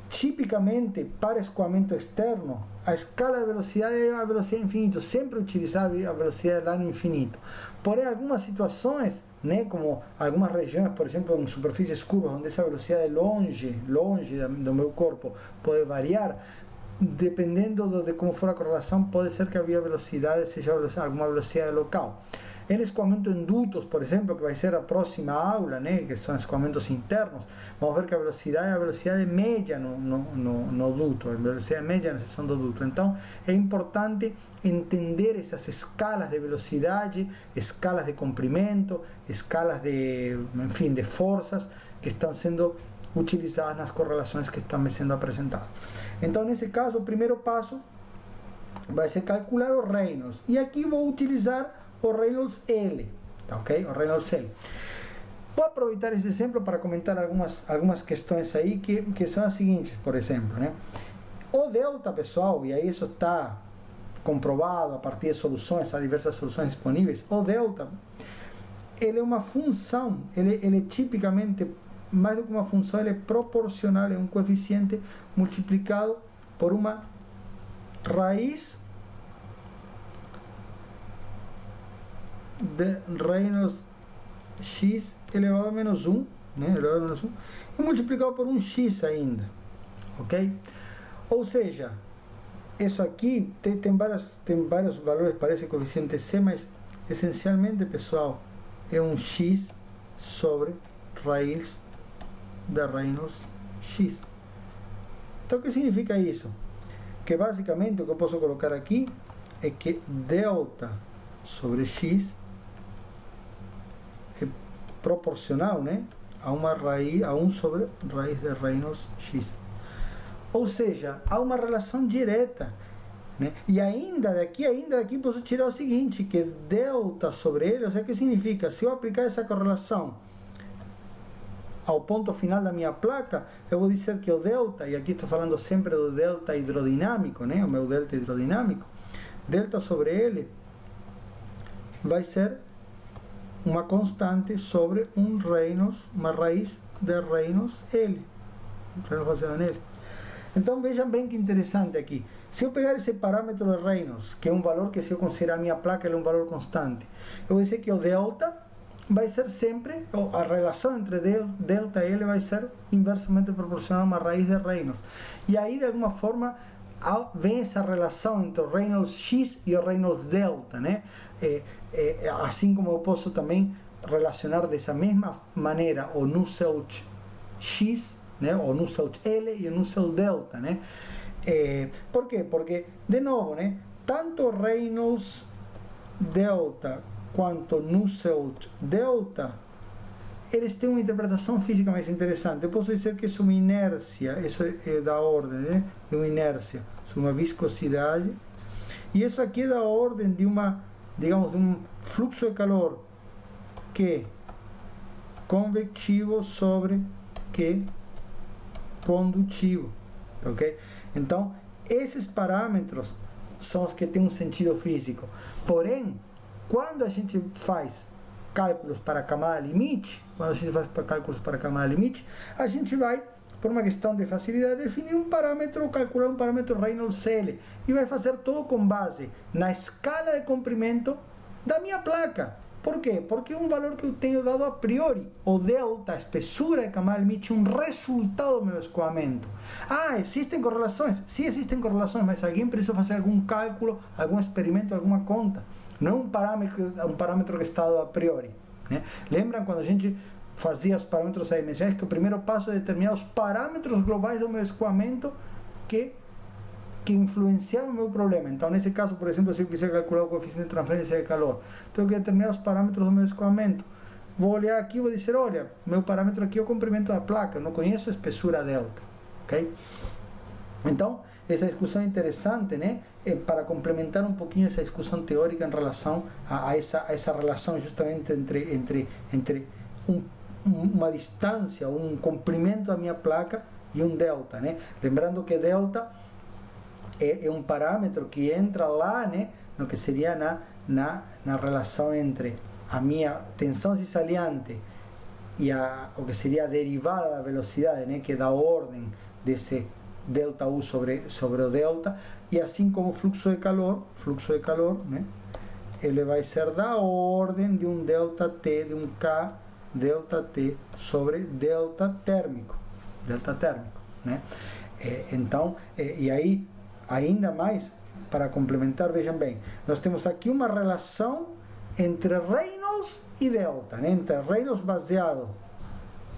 Tipicamente, para escoamento externo, a escala de velocidade é a velocidade infinita, sempre utilizar a velocidade lá no infinito. Porém, algumas situações, né, como algumas regiões, por exemplo, em superfícies curvas, onde essa velocidade longe do meu corpo pode variar, dependendo de como for a correlação, pode ser que a velocidade seja alguma velocidade local. Em escoamento em dutos, por exemplo, que vai ser a próxima aula, né, que são escoamentos internos, vamos ver que a velocidade é a velocidade média no duto, a velocidade média na seção do duto. Então, é importante entender essas escalas de velocidade, escalas de comprimento, escalas de forças que estão sendo utilizadas nas correlações que estão sendo apresentadas. Então, nesse caso, o primeiro passo vai ser calcular o Reynolds. E aqui vou utilizar o Reynolds L, tá, ok? O Reynolds L. Vou aproveitar esse exemplo para comentar algumas questões aí que são as seguintes, por exemplo, né? O delta, pessoal, e aí isso está comprovado a partir de soluções, há diversas soluções disponíveis. O delta, ele é uma função, ele é tipicamente, mais do que uma função, ele é proporcional, é um coeficiente multiplicado por uma raiz de Reynolds x elevado a menos 1, né, elevado a menos 1, e multiplicado por um x ainda, ok? Ou seja, isso aqui tem vários valores para esse coeficiente c, mas essencialmente, pessoal, é um x sobre raiz de Reynolds x. Então, o que significa isso? Que basicamente o que eu posso colocar aqui é que delta sobre x é proporcional, né, a uma raiz, a 1 sobre raiz de Reynolds x. Ou seja, há uma relação direta, né? E ainda daqui posso tirar o seguinte, que delta sobre ele, ou seja, o que significa? Se eu aplicar essa correlação ao ponto final da minha placa, eu vou dizer que o delta, e aqui estou falando sempre do delta hidrodinâmico, né, o meu delta hidrodinâmico, delta sobre ele vai ser uma constante sobre um Reynolds, uma raiz de Reynolds L, Reynolds baseado nele. Então vejam bem que interessante aqui. Se eu pegar esse parâmetro de Reynolds, que é um valor que, se eu considerar a minha placa, ele é um valor constante, eu vou dizer que o delta vai ser sempre, a relação entre delta e L vai ser inversamente proporcional a uma raiz de Reynolds. E aí, de alguma forma, vem essa relação entre o Reynolds X e o Reynolds delta, né? Assim como eu posso também relacionar dessa mesma maneira o Nusselt X, né? O Nusselt L e o Nusselt delta, né? Por quê? Porque, de novo, né, tanto Reynolds delta quanto Nusselt delta, eles têm uma interpretação física mais interessante. Eu posso dizer que isso é uma inércia, isso é da ordem, né? É uma inércia, é uma viscosidade, e isso aqui é da ordem de uma, digamos, de um fluxo de calor que convectivo sobre que condutivo, ok? Então, esses parâmetros são os que têm um sentido físico. Porém, quando a gente faz cálculos para a camada limite, a gente vai, por uma questão de facilidade, definir um parâmetro, calcular um parâmetro Reynolds-L, e vai fazer tudo com base na escala de comprimento da minha placa. Por quê? Porque é um valor que eu tenho dado a priori. O delta, a espessura de camada limite, é um resultado do meu escoamento. Ah, existem correlações? Sim, existem correlações, mas alguém precisa fazer algum cálculo, algum experimento, alguma conta. Não é um parâmetro que está dado a priori, né? Lembram quando a gente fazia os parâmetros adimensionais, que o primeiro passo é determinar os parâmetros globais do meu escoamento que influenciavam o meu problema. Então, nesse caso, por exemplo, se eu quiser calcular o coeficiente de transferência de calor, tenho que determinar os parâmetros do meu escoamento. Vou olhar aqui e vou dizer, olha, meu parâmetro aqui é o comprimento da placa, eu não conheço a espessura delta, ok? Então, essa discussão é interessante, né? Para complementar um pouquinho essa discussão teórica em relação a essa relação justamente entre uma distância, um comprimento da minha placa e um delta, né? Lembrando que delta é um parâmetro que entra lá, né, no que seria na relação entre a minha tensão cisaliante e o que seria a derivada da velocidade, né, que é da ordem desse delta U sobre o delta, e assim como o fluxo de calor, né, ele vai ser da ordem de um delta T, de um K delta T sobre delta térmico, né? Então, e aí, ainda mais, para complementar, vejam bem, nós temos aqui uma relação entre Reynolds e delta, né? Entre Reynolds baseado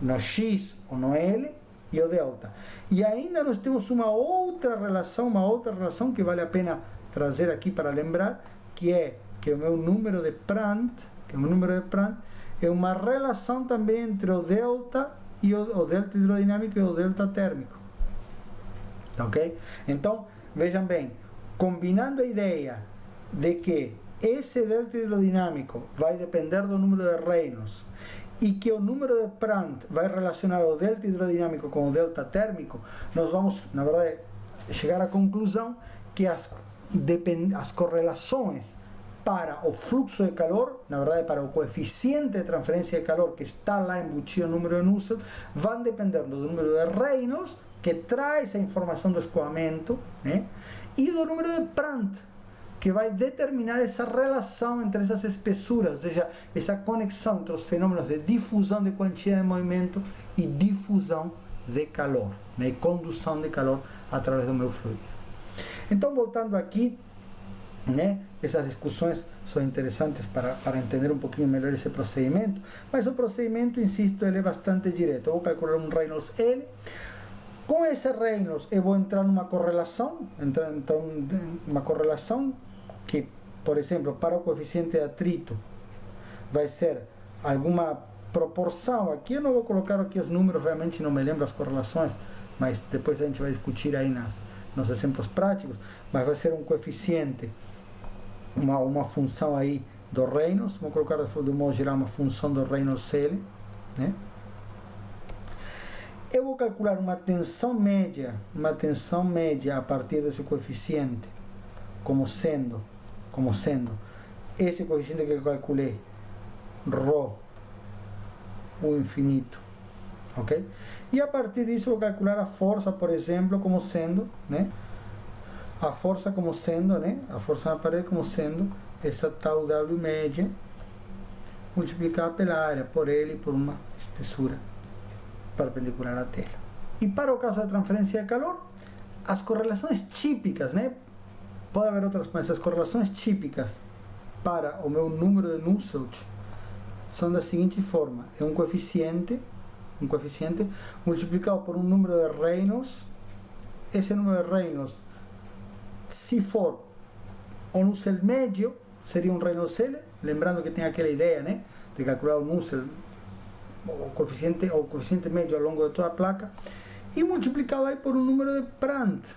no X ou no L e o delta. E ainda nós temos uma outra relação que vale a pena trazer aqui para lembrar, que o meu número de Prandtl, é uma relação também entre o delta e o delta hidrodinâmico e o delta térmico. Ok? Então, vejam bem, combinando a ideia de que esse delta hidrodinâmico vai depender do número de Reynolds e que o número de Prandtl vai relacionar o delta hidrodinâmico com o delta térmico, nós vamos, na verdade, chegar à conclusão que as correlações para o fluxo de calor, na verdade para o coeficiente de transferência de calor que está lá embutido no número de Nusselt, vão depender do número de Reynolds, que traz a informação do escoamento, né? E do número de Prandtl, que vai determinar essa relação entre essas espessuras, ou seja, essa conexão entre os fenômenos de difusão de quantia de movimento e difusão de calor, né? E condução de calor através do meu fluido. Então, voltando aqui, né? Essas discussões são interessantes para entender um pouquinho melhor esse procedimento, mas o procedimento, insisto, ele é bastante direto. Eu vou calcular um Reynolds L. Com esse Reynolds eu vou entrar numa correlação, que, por exemplo, para o coeficiente de atrito vai ser alguma proporção. Aqui eu não vou colocar aqui os números, realmente não me lembro as correlações, mas depois a gente vai discutir aí nos exemplos práticos, mas vai ser um coeficiente, uma função aí do Reynolds, vou colocar de modo geral uma função do Reynolds L, né? Eu vou calcular uma tensão média a partir desse coeficiente, como sendo esse coeficiente que eu calculei, ρ, o infinito, ok? E a partir disso eu vou calcular a força, por exemplo, como sendo, né? A força na parede como sendo essa tal W média multiplicada pela área, por L, por uma espessura perpendicular à tela. E para o caso da transferência de calor, as correlações típicas, né? Pode haver outras, mas as correlações típicas para o meu número de Nusselt são da seguinte forma: é um coeficiente multiplicado por um número de Reynolds esse número de Reynolds, se for o Nusselt médio, seria um Reynolds L, lembrando que tem aquela ideia, né, de calcular o Nusselt, o coeficiente médio ao longo de toda a placa, e multiplicado aí por um número de Prandtl,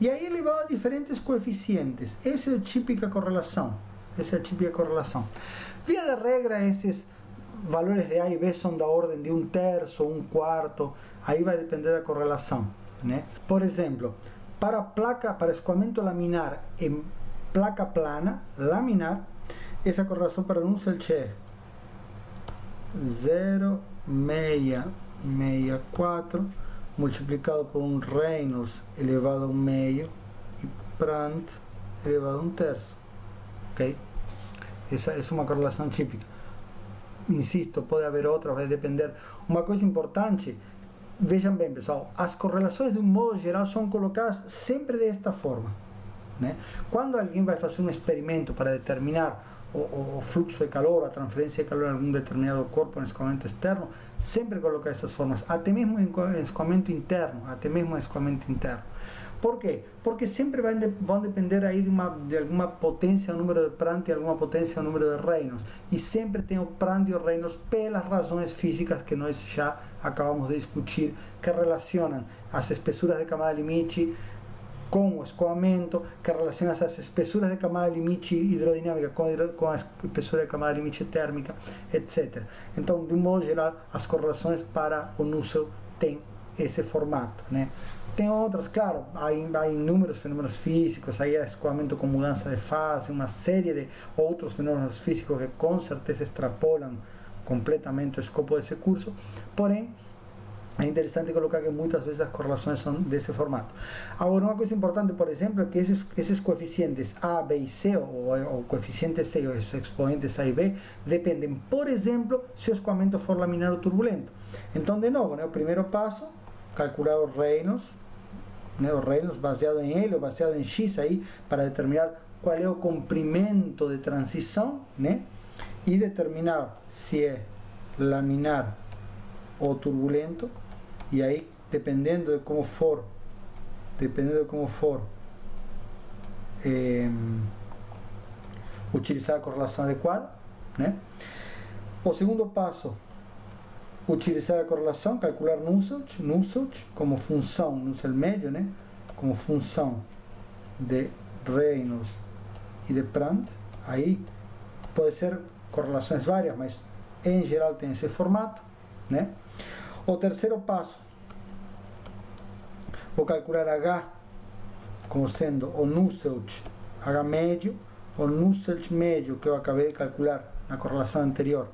e aí elevado a diferentes coeficientes. Essa é a típica correlação. Via de regra, esses valores de A e B são da ordem de 1/3, 1/4, aí vai depender da correlação, né? Por exemplo, para escoamento laminar em placa plana, laminar, essa correlação para o Nusselt é 0,664 multiplicado por um Reynolds elevado a 1/2 e Prandtl elevado a 1/3. Ok? Essa é uma correlação típica. Insisto, pode haver outras, vai depender. Uma coisa importante, vejam bem, pessoal, as correlações de um modo geral são colocadas sempre desta forma, né? Quando alguém vai fazer um experimento para determinar o fluxo de calor, a transferência de calor em algum determinado corpo no escoamento externo, sempre coloca essas formas, até mesmo em escoamento interno, Por quê? Porque sempre vão depender aí de alguma potência, o número de Prandtl e alguma potência, o número de Reynolds. E sempre tem o Prandtl e o Reynolds pelas razões físicas que nós já acabamos de discutir, que relacionam as espessuras de camada limite com o escoamento, que relaciona essas espessuras de camada limite hidrodinâmica com a espessura de camada limite térmica, etc. Então, de um modo geral, as correlações para o Nusselt têm esse formato, né? Tem outras, claro, há inúmeros fenômenos físicos, aí há escoamento com mudança de fase, uma série de outros fenômenos físicos que com certeza extrapolam completamente o escopo desse curso, porém, é interessante colocar que muitas vezes as correlações são desse formato. Agora, uma coisa importante, por exemplo, é que esses coeficientes A, B e C, ou o coeficiente C, ou os expoentes A e B, dependem, por exemplo, se o escoamento for laminar ou turbulento. Então, de novo, né, o primeiro passo, calcular o Reynolds, né, o Reynolds baseado em L ou baseado em X, aí, para determinar qual é o comprimento de transição, né, e determinar se é laminar ou turbulento. E aí, dependendo de como for utilizar a correlação adequada, né? O segundo passo, utilizar a correlação, calcular Nusselt como função, Nusselt médio, né? Como função de Reynolds e de Prandtl. Aí pode ser correlações várias, mas em geral tem esse formato, né? O terceiro passo, vou calcular H como sendo o Nusselt, H médio, o Nusselt médio que eu acabei de calcular na correlação anterior,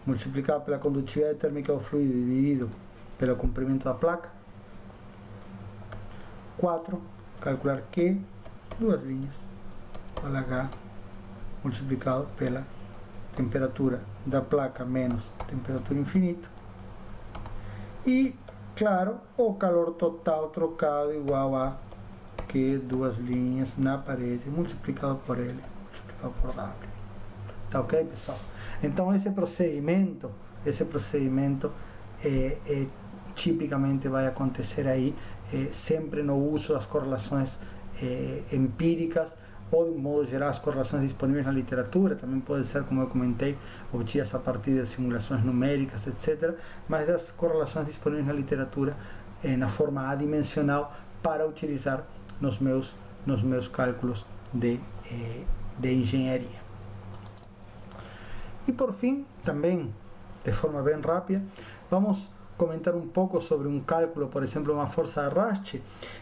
multiplicado pela condutividade térmica do fluido dividido pelo comprimento da placa. 4, calcular Q, duas linhas, igual a H multiplicado pela temperatura da placa menos temperatura infinita. E, claro, o calor total trocado igual a Q, duas linhas na parede, multiplicado por L, multiplicado por W. Tá ok, pessoal? Então, esse procedimento tipicamente vai acontecer aí, sempre no uso das correlações empíricas, ou de um modo geral as correlações disponíveis na literatura, também pode ser, como eu comentei, obtidas a partir de simulações numéricas, etc., mas das correlações disponíveis na literatura na forma adimensional para utilizar nos meus cálculos de engenharia. E por fim, também de forma bem rápida, vamos comentar um pouco sobre um cálculo, por exemplo, uma força de arraste.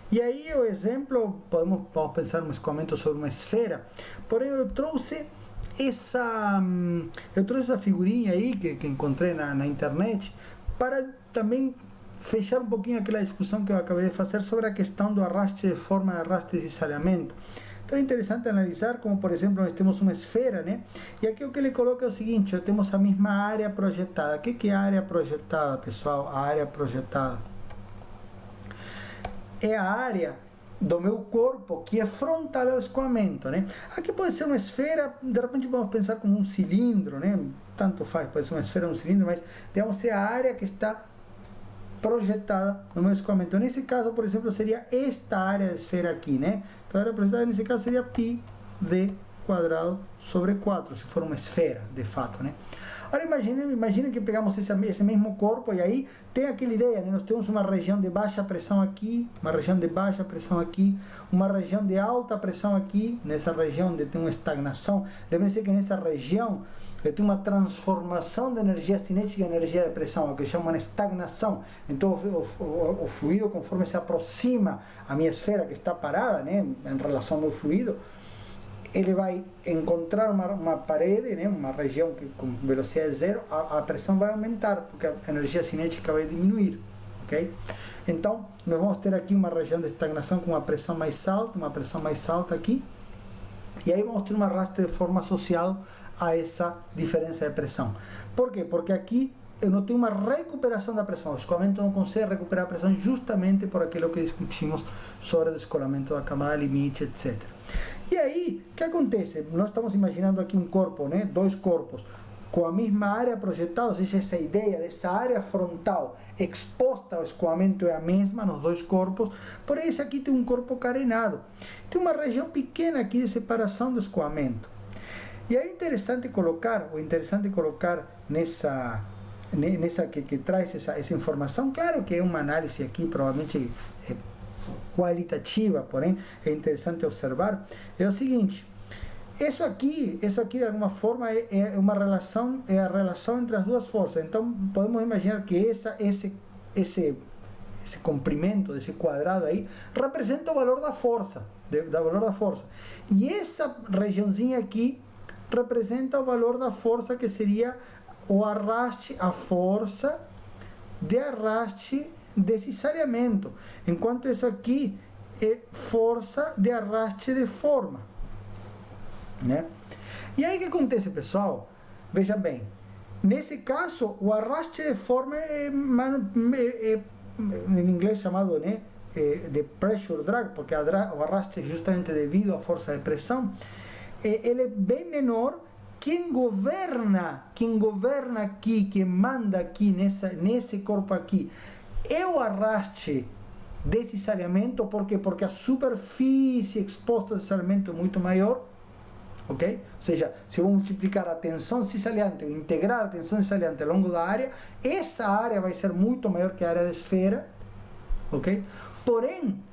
E aí o exemplo, podemos pensar um escoamento sobre uma esfera, porém eu trouxe essa figurinha aí que encontrei na internet para também fechar um pouquinho aquela discussão que eu acabei de fazer sobre a questão do arraste de forma de arraste de desalhamento. Então é interessante analisar como, por exemplo, nós temos uma esfera, né? E aqui o que ele coloca é o seguinte, temos a mesma área projetada. O que é a área projetada, pessoal? A área projetada é a área do meu corpo que é frontal ao escoamento, né? Aqui pode ser uma esfera, de repente vamos pensar como um cilindro, né? Tanto faz, pode ser uma esfera ou um cilindro, mas digamos é a área que está projetada no meu escoamento. Nesse caso, por exemplo, seria esta área da esfera aqui, né? Então, a área projetada nesse caso seria π d quadrado sobre 4, se for uma esfera, de fato, né? Agora imagine que pegamos esse mesmo corpo e aí tem aquela ideia, né? Nós temos uma região de baixa pressão aqui, uma região de baixa pressão aqui, uma região de alta pressão aqui, nessa região onde tem uma estagnação. Lembre-se que nessa região tem uma transformação de energia cinética em energia de pressão, o que chamam de estagnação. Então o fluido, conforme se aproxima à minha esfera que está parada, né, em relação ao meu fluido, ele vai encontrar uma parede, né, uma região que com velocidade zero, a pressão vai aumentar, porque a energia cinética vai diminuir, ok? Então, nós vamos ter aqui uma região de estagnação com uma pressão mais alta aqui, e aí vamos ter um arraste de forma associado a essa diferença de pressão. Por quê? Porque aqui eu não tenho uma recuperação da pressão, o escoamento não consegue recuperar a pressão justamente por aquilo que discutimos sobre o descolamento da camada limite, etc. E aí, o que acontece? Nós estamos imaginando aqui um corpo, né? Dois corpos, com a mesma área projetada, ou seja, essa ideia dessa área frontal exposta ao escoamento é a mesma nos dois corpos, porém esse aqui tem um corpo carenado. Tem uma região pequena aqui de separação do escoamento. E aí é interessante colocar nessa que traz essa informação, claro que é uma análise aqui provavelmente qualitativa, porém é interessante observar, é o seguinte: isso aqui de alguma forma é uma relação, é a relação entre as duas forças. Então podemos imaginar que esse comprimento desse quadrado aí representa o valor da força, e essa regiãozinha aqui representa o valor da força, que seria o arraste, a força de arraste desse saneamento, enquanto isso aqui é força de arraste de forma, né? E aí o que acontece, pessoal? Veja bem, nesse caso o arraste de forma em inglês chamado, né, de pressure drag, porque o arraste é justamente devido à força de pressão. Ele é bem menor. Quem governa aqui, quem manda aqui nesse corpo aqui, é o arraste desse saneamento. Por quê? Porque a superfície exposta ao saneamento é muito maior, ok? Ou seja, se eu multiplicar a tensão cisaliante, ou integrar a tensão cisaliante ao longo da área, essa área vai ser muito maior que a área da esfera, ok? Porém,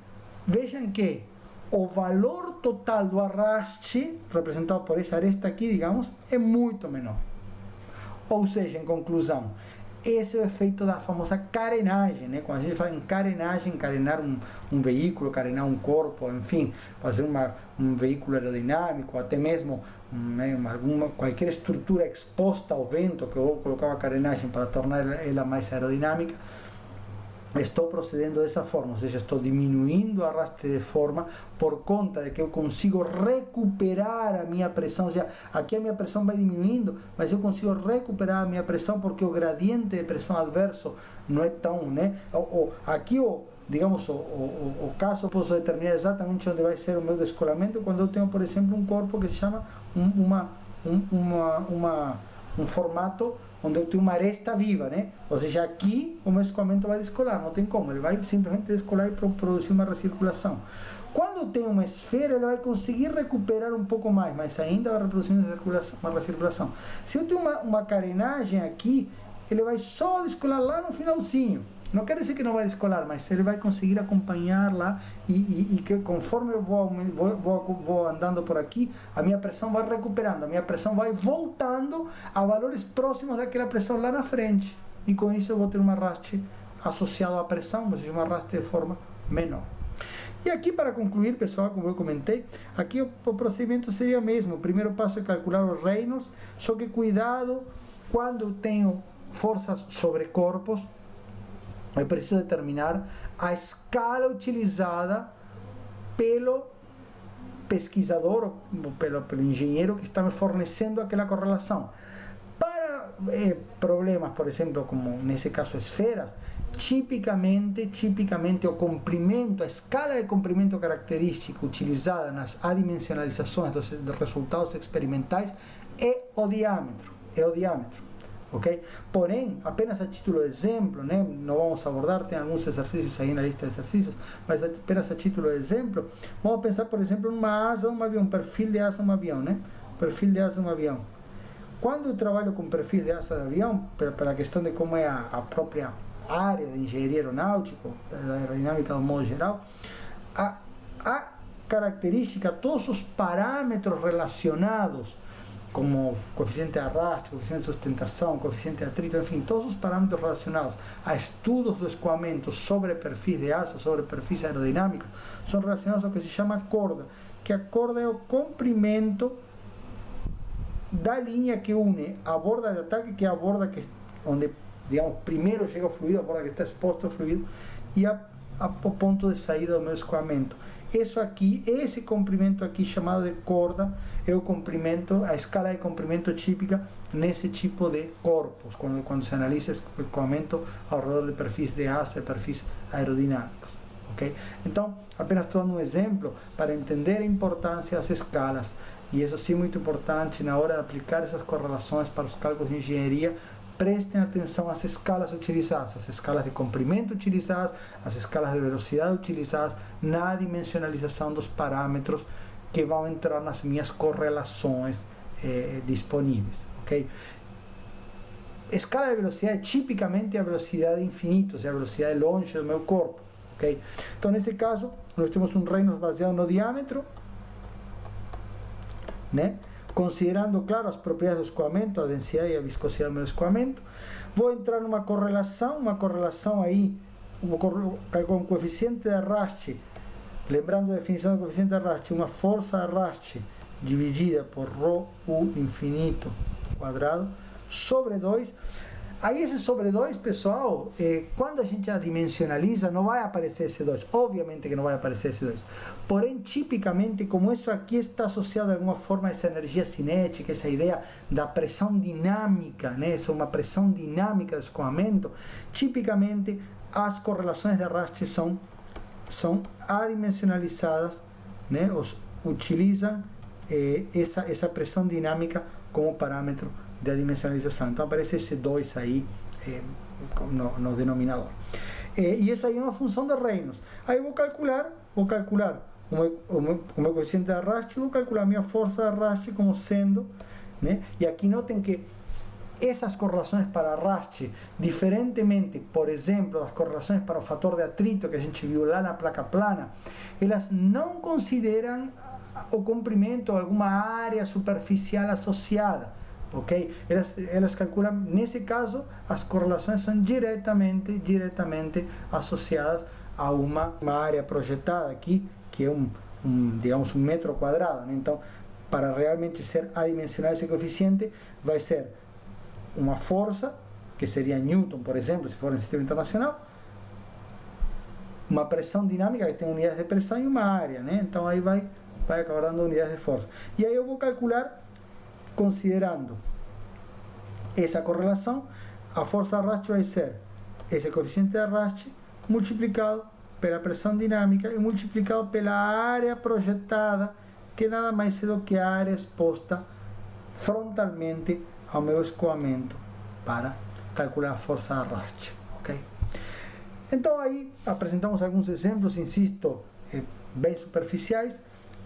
vejam que o valor total do arraste, representado por essa aresta aqui, digamos, é muito menor. Ou seja, em conclusão, esse é o efeito da famosa carenagem, né? Quando a gente fala em carenagem, carenar um veículo, carenar um corpo, enfim, fazer um veículo aerodinâmico, até mesmo qualquer estrutura exposta ao vento, que eu vou colocar uma carenagem para tornar ela mais aerodinâmica, estou procedendo dessa forma, ou seja, estou diminuindo o arraste de forma por conta de que eu consigo recuperar a minha pressão. Ou seja, aqui a minha pressão vai diminuindo, mas eu consigo recuperar a minha pressão porque o gradiente de pressão adverso não é tão, né? Aqui digamos, o caso eu posso determinar exatamente onde vai ser o meu descolamento quando eu tenho, por exemplo, um corpo que se chama um formato onde eu tenho uma aresta viva, né? Ou seja, aqui o meu escoamento vai descolar, não tem como, ele vai simplesmente descolar e produzir uma recirculação. Quando eu tenho uma esfera, ele vai conseguir recuperar um pouco mais, mas ainda vai reproduzir uma recirculação. Se eu tenho uma carenagem aqui, ele vai só descolar lá no finalzinho. Não quer dizer que não vai descolar, mas ele vai conseguir acompanhar lá e que conforme eu vou andando por aqui, a minha pressão vai recuperando, a minha pressão vai voltando a valores próximos daquela pressão lá na frente. E com isso eu vou ter um arraste associado à pressão, ou seja, um arraste de forma menor. E aqui, para concluir, pessoal, como eu comentei, aqui o procedimento seria o mesmo. O primeiro passo é calcular os Reynolds, só que cuidado quando eu tenho forças sobre corpos, eu preciso determinar a escala utilizada pelo pesquisador, ou pelo engenheiro que está me fornecendo aquela correlação. Para problemas, por exemplo, como nesse caso esferas, tipicamente o comprimento, a escala de comprimento característica utilizada nas adimensionalizações dos resultados experimentais é o diâmetro. ok? Porém, apenas a título de exemplo, né? Não vamos abordar, tem alguns exercícios aí na lista de exercícios, mas apenas a título de exemplo, vamos pensar, por exemplo, numa asa de um avião, perfil de asa de um avião, né? Perfil de asa de um avião. Quando eu trabalho com perfil de asa de avião, para a questão de como é a própria área de engenharia aeronáutica, da aerodinâmica do modo geral, a característica, todos os parâmetros relacionados, como coeficiente de arraste, coeficiente de sustentação, coeficiente de atrito, enfim, todos os parâmetros relacionados a estudos do escoamento sobre perfis de asa, sobre perfis aerodinâmicos, são relacionados ao que se chama corda, que a corda é o comprimento da linha que une a borda de ataque, que é a borda onde, digamos, primeiro chega o fluido, a borda que está exposta ao fluido, e o ponto de saída do meu escoamento. Isso aqui, esse comprimento aqui chamado de corda, é o comprimento, a escala de comprimento típica nesse tipo de corpos, quando se analisa o escoamento ao redor de perfis de asa e perfis aerodinâmicos. Okay? Então, apenas estou dando um exemplo para entender a importância das escalas, e isso sim é muito importante na hora de aplicar essas correlações para os cálculos de engenharia. Prestem atenção às escalas utilizadas, as escalas de comprimento utilizadas, as escalas de velocidade utilizadas na dimensionalização dos parâmetros que vão entrar nas minhas correlações disponíveis. Okay? Escala de velocidade tipicamente é a velocidade infinita, ou seja, a velocidade longe do meu corpo. Okay? Então, nesse caso, nós temos um Reynolds baseado no diâmetro, né? Considerando, claro, as propriedades do escoamento, a densidade e a viscosidade do meu escoamento. Vou entrar numa correlação aí, vou calcular um coeficiente de arraste, lembrando a definição do coeficiente de arraste, uma força de arraste dividida por ρ u infinito quadrado sobre 2. Aí esse sobre 2, pessoal, quando a gente a dimensionaliza, não vai aparecer esse 2. Obviamente que não vai aparecer esse 2. Porém, tipicamente, como isso aqui está associado de alguma forma a essa energia cinética, essa ideia da pressão dinâmica, né? Essa é uma pressão dinâmica do escoamento, tipicamente as correlações de arraste são adimensionalizadas, né? Utilizam essa pressão dinâmica como parâmetro de dimensionalização. Então aparece esse 2 aí no denominador. E isso aí é uma função de Reynolds. Aí eu vou calcular o meu coeficiente de arraste, vou calcular a minha força de arraste como sendo, né? E aqui notem que essas correlações para arraste, diferentemente, por exemplo, das correlações para o fator de atrito que a gente viu lá na placa plana, elas não consideram o comprimento ou alguma área superficial associada. Ok? Elas calculam, nesse caso, as correlações são diretamente associadas a uma área projetada aqui, que é digamos, um metro quadrado, né? Então, para realmente ser adimensional esse coeficiente, vai ser uma força, que seria Newton, por exemplo, se for em sistema internacional, uma pressão dinâmica, que tem unidades de pressão, e uma área, né? Então, aí vai acabar dando unidades de força. E aí eu vou calcular, considerando essa correlação, a força de arraste vai ser esse coeficiente de arraste multiplicado pela pressão dinâmica e multiplicado pela área projetada, que nada mais é do que a área exposta frontalmente ao meu escoamento para calcular a força de arraste. Okay? Então aí apresentamos alguns exemplos, insisto, bem superficiais.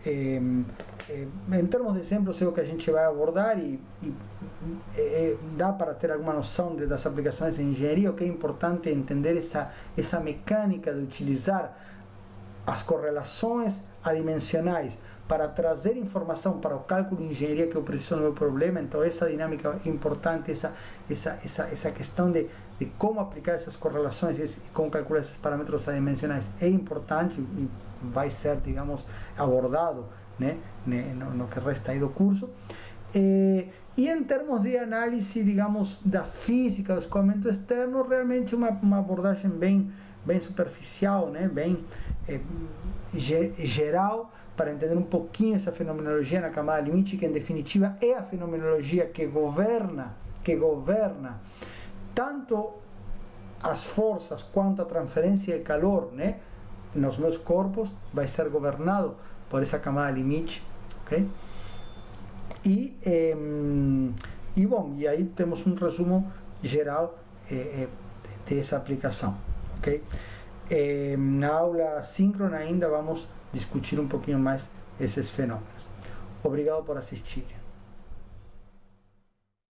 Em termos de exemplos é o que a gente vai abordar e dá para ter alguma noção das aplicações em engenharia. O que é importante é entender essa mecânica de utilizar as correlações adimensionais para trazer informação para o cálculo de engenharia que eu preciso no meu problema. Então essa dinâmica é importante, essa questão de como aplicar essas correlações e como calcular esses parâmetros adimensionais é importante e vai ser, digamos, abordado, né, no que resta aí do curso. E em termos de análise, digamos, da física do escoamento externo, realmente uma abordagem bem superficial, né, bem geral, para entender um pouquinho essa fenomenologia na camada limite, que em definitiva é a fenomenologia que governa tanto as forças quanto a transferência de calor, né, nos meus corpos, vai ser governado por essa camada limite, ok? E E bom, e aí temos um resumo geral dessa aplicação, ok? Na aula síncrona ainda vamos discutir um pouquinho mais esses fenômenos. Obrigado por assistir.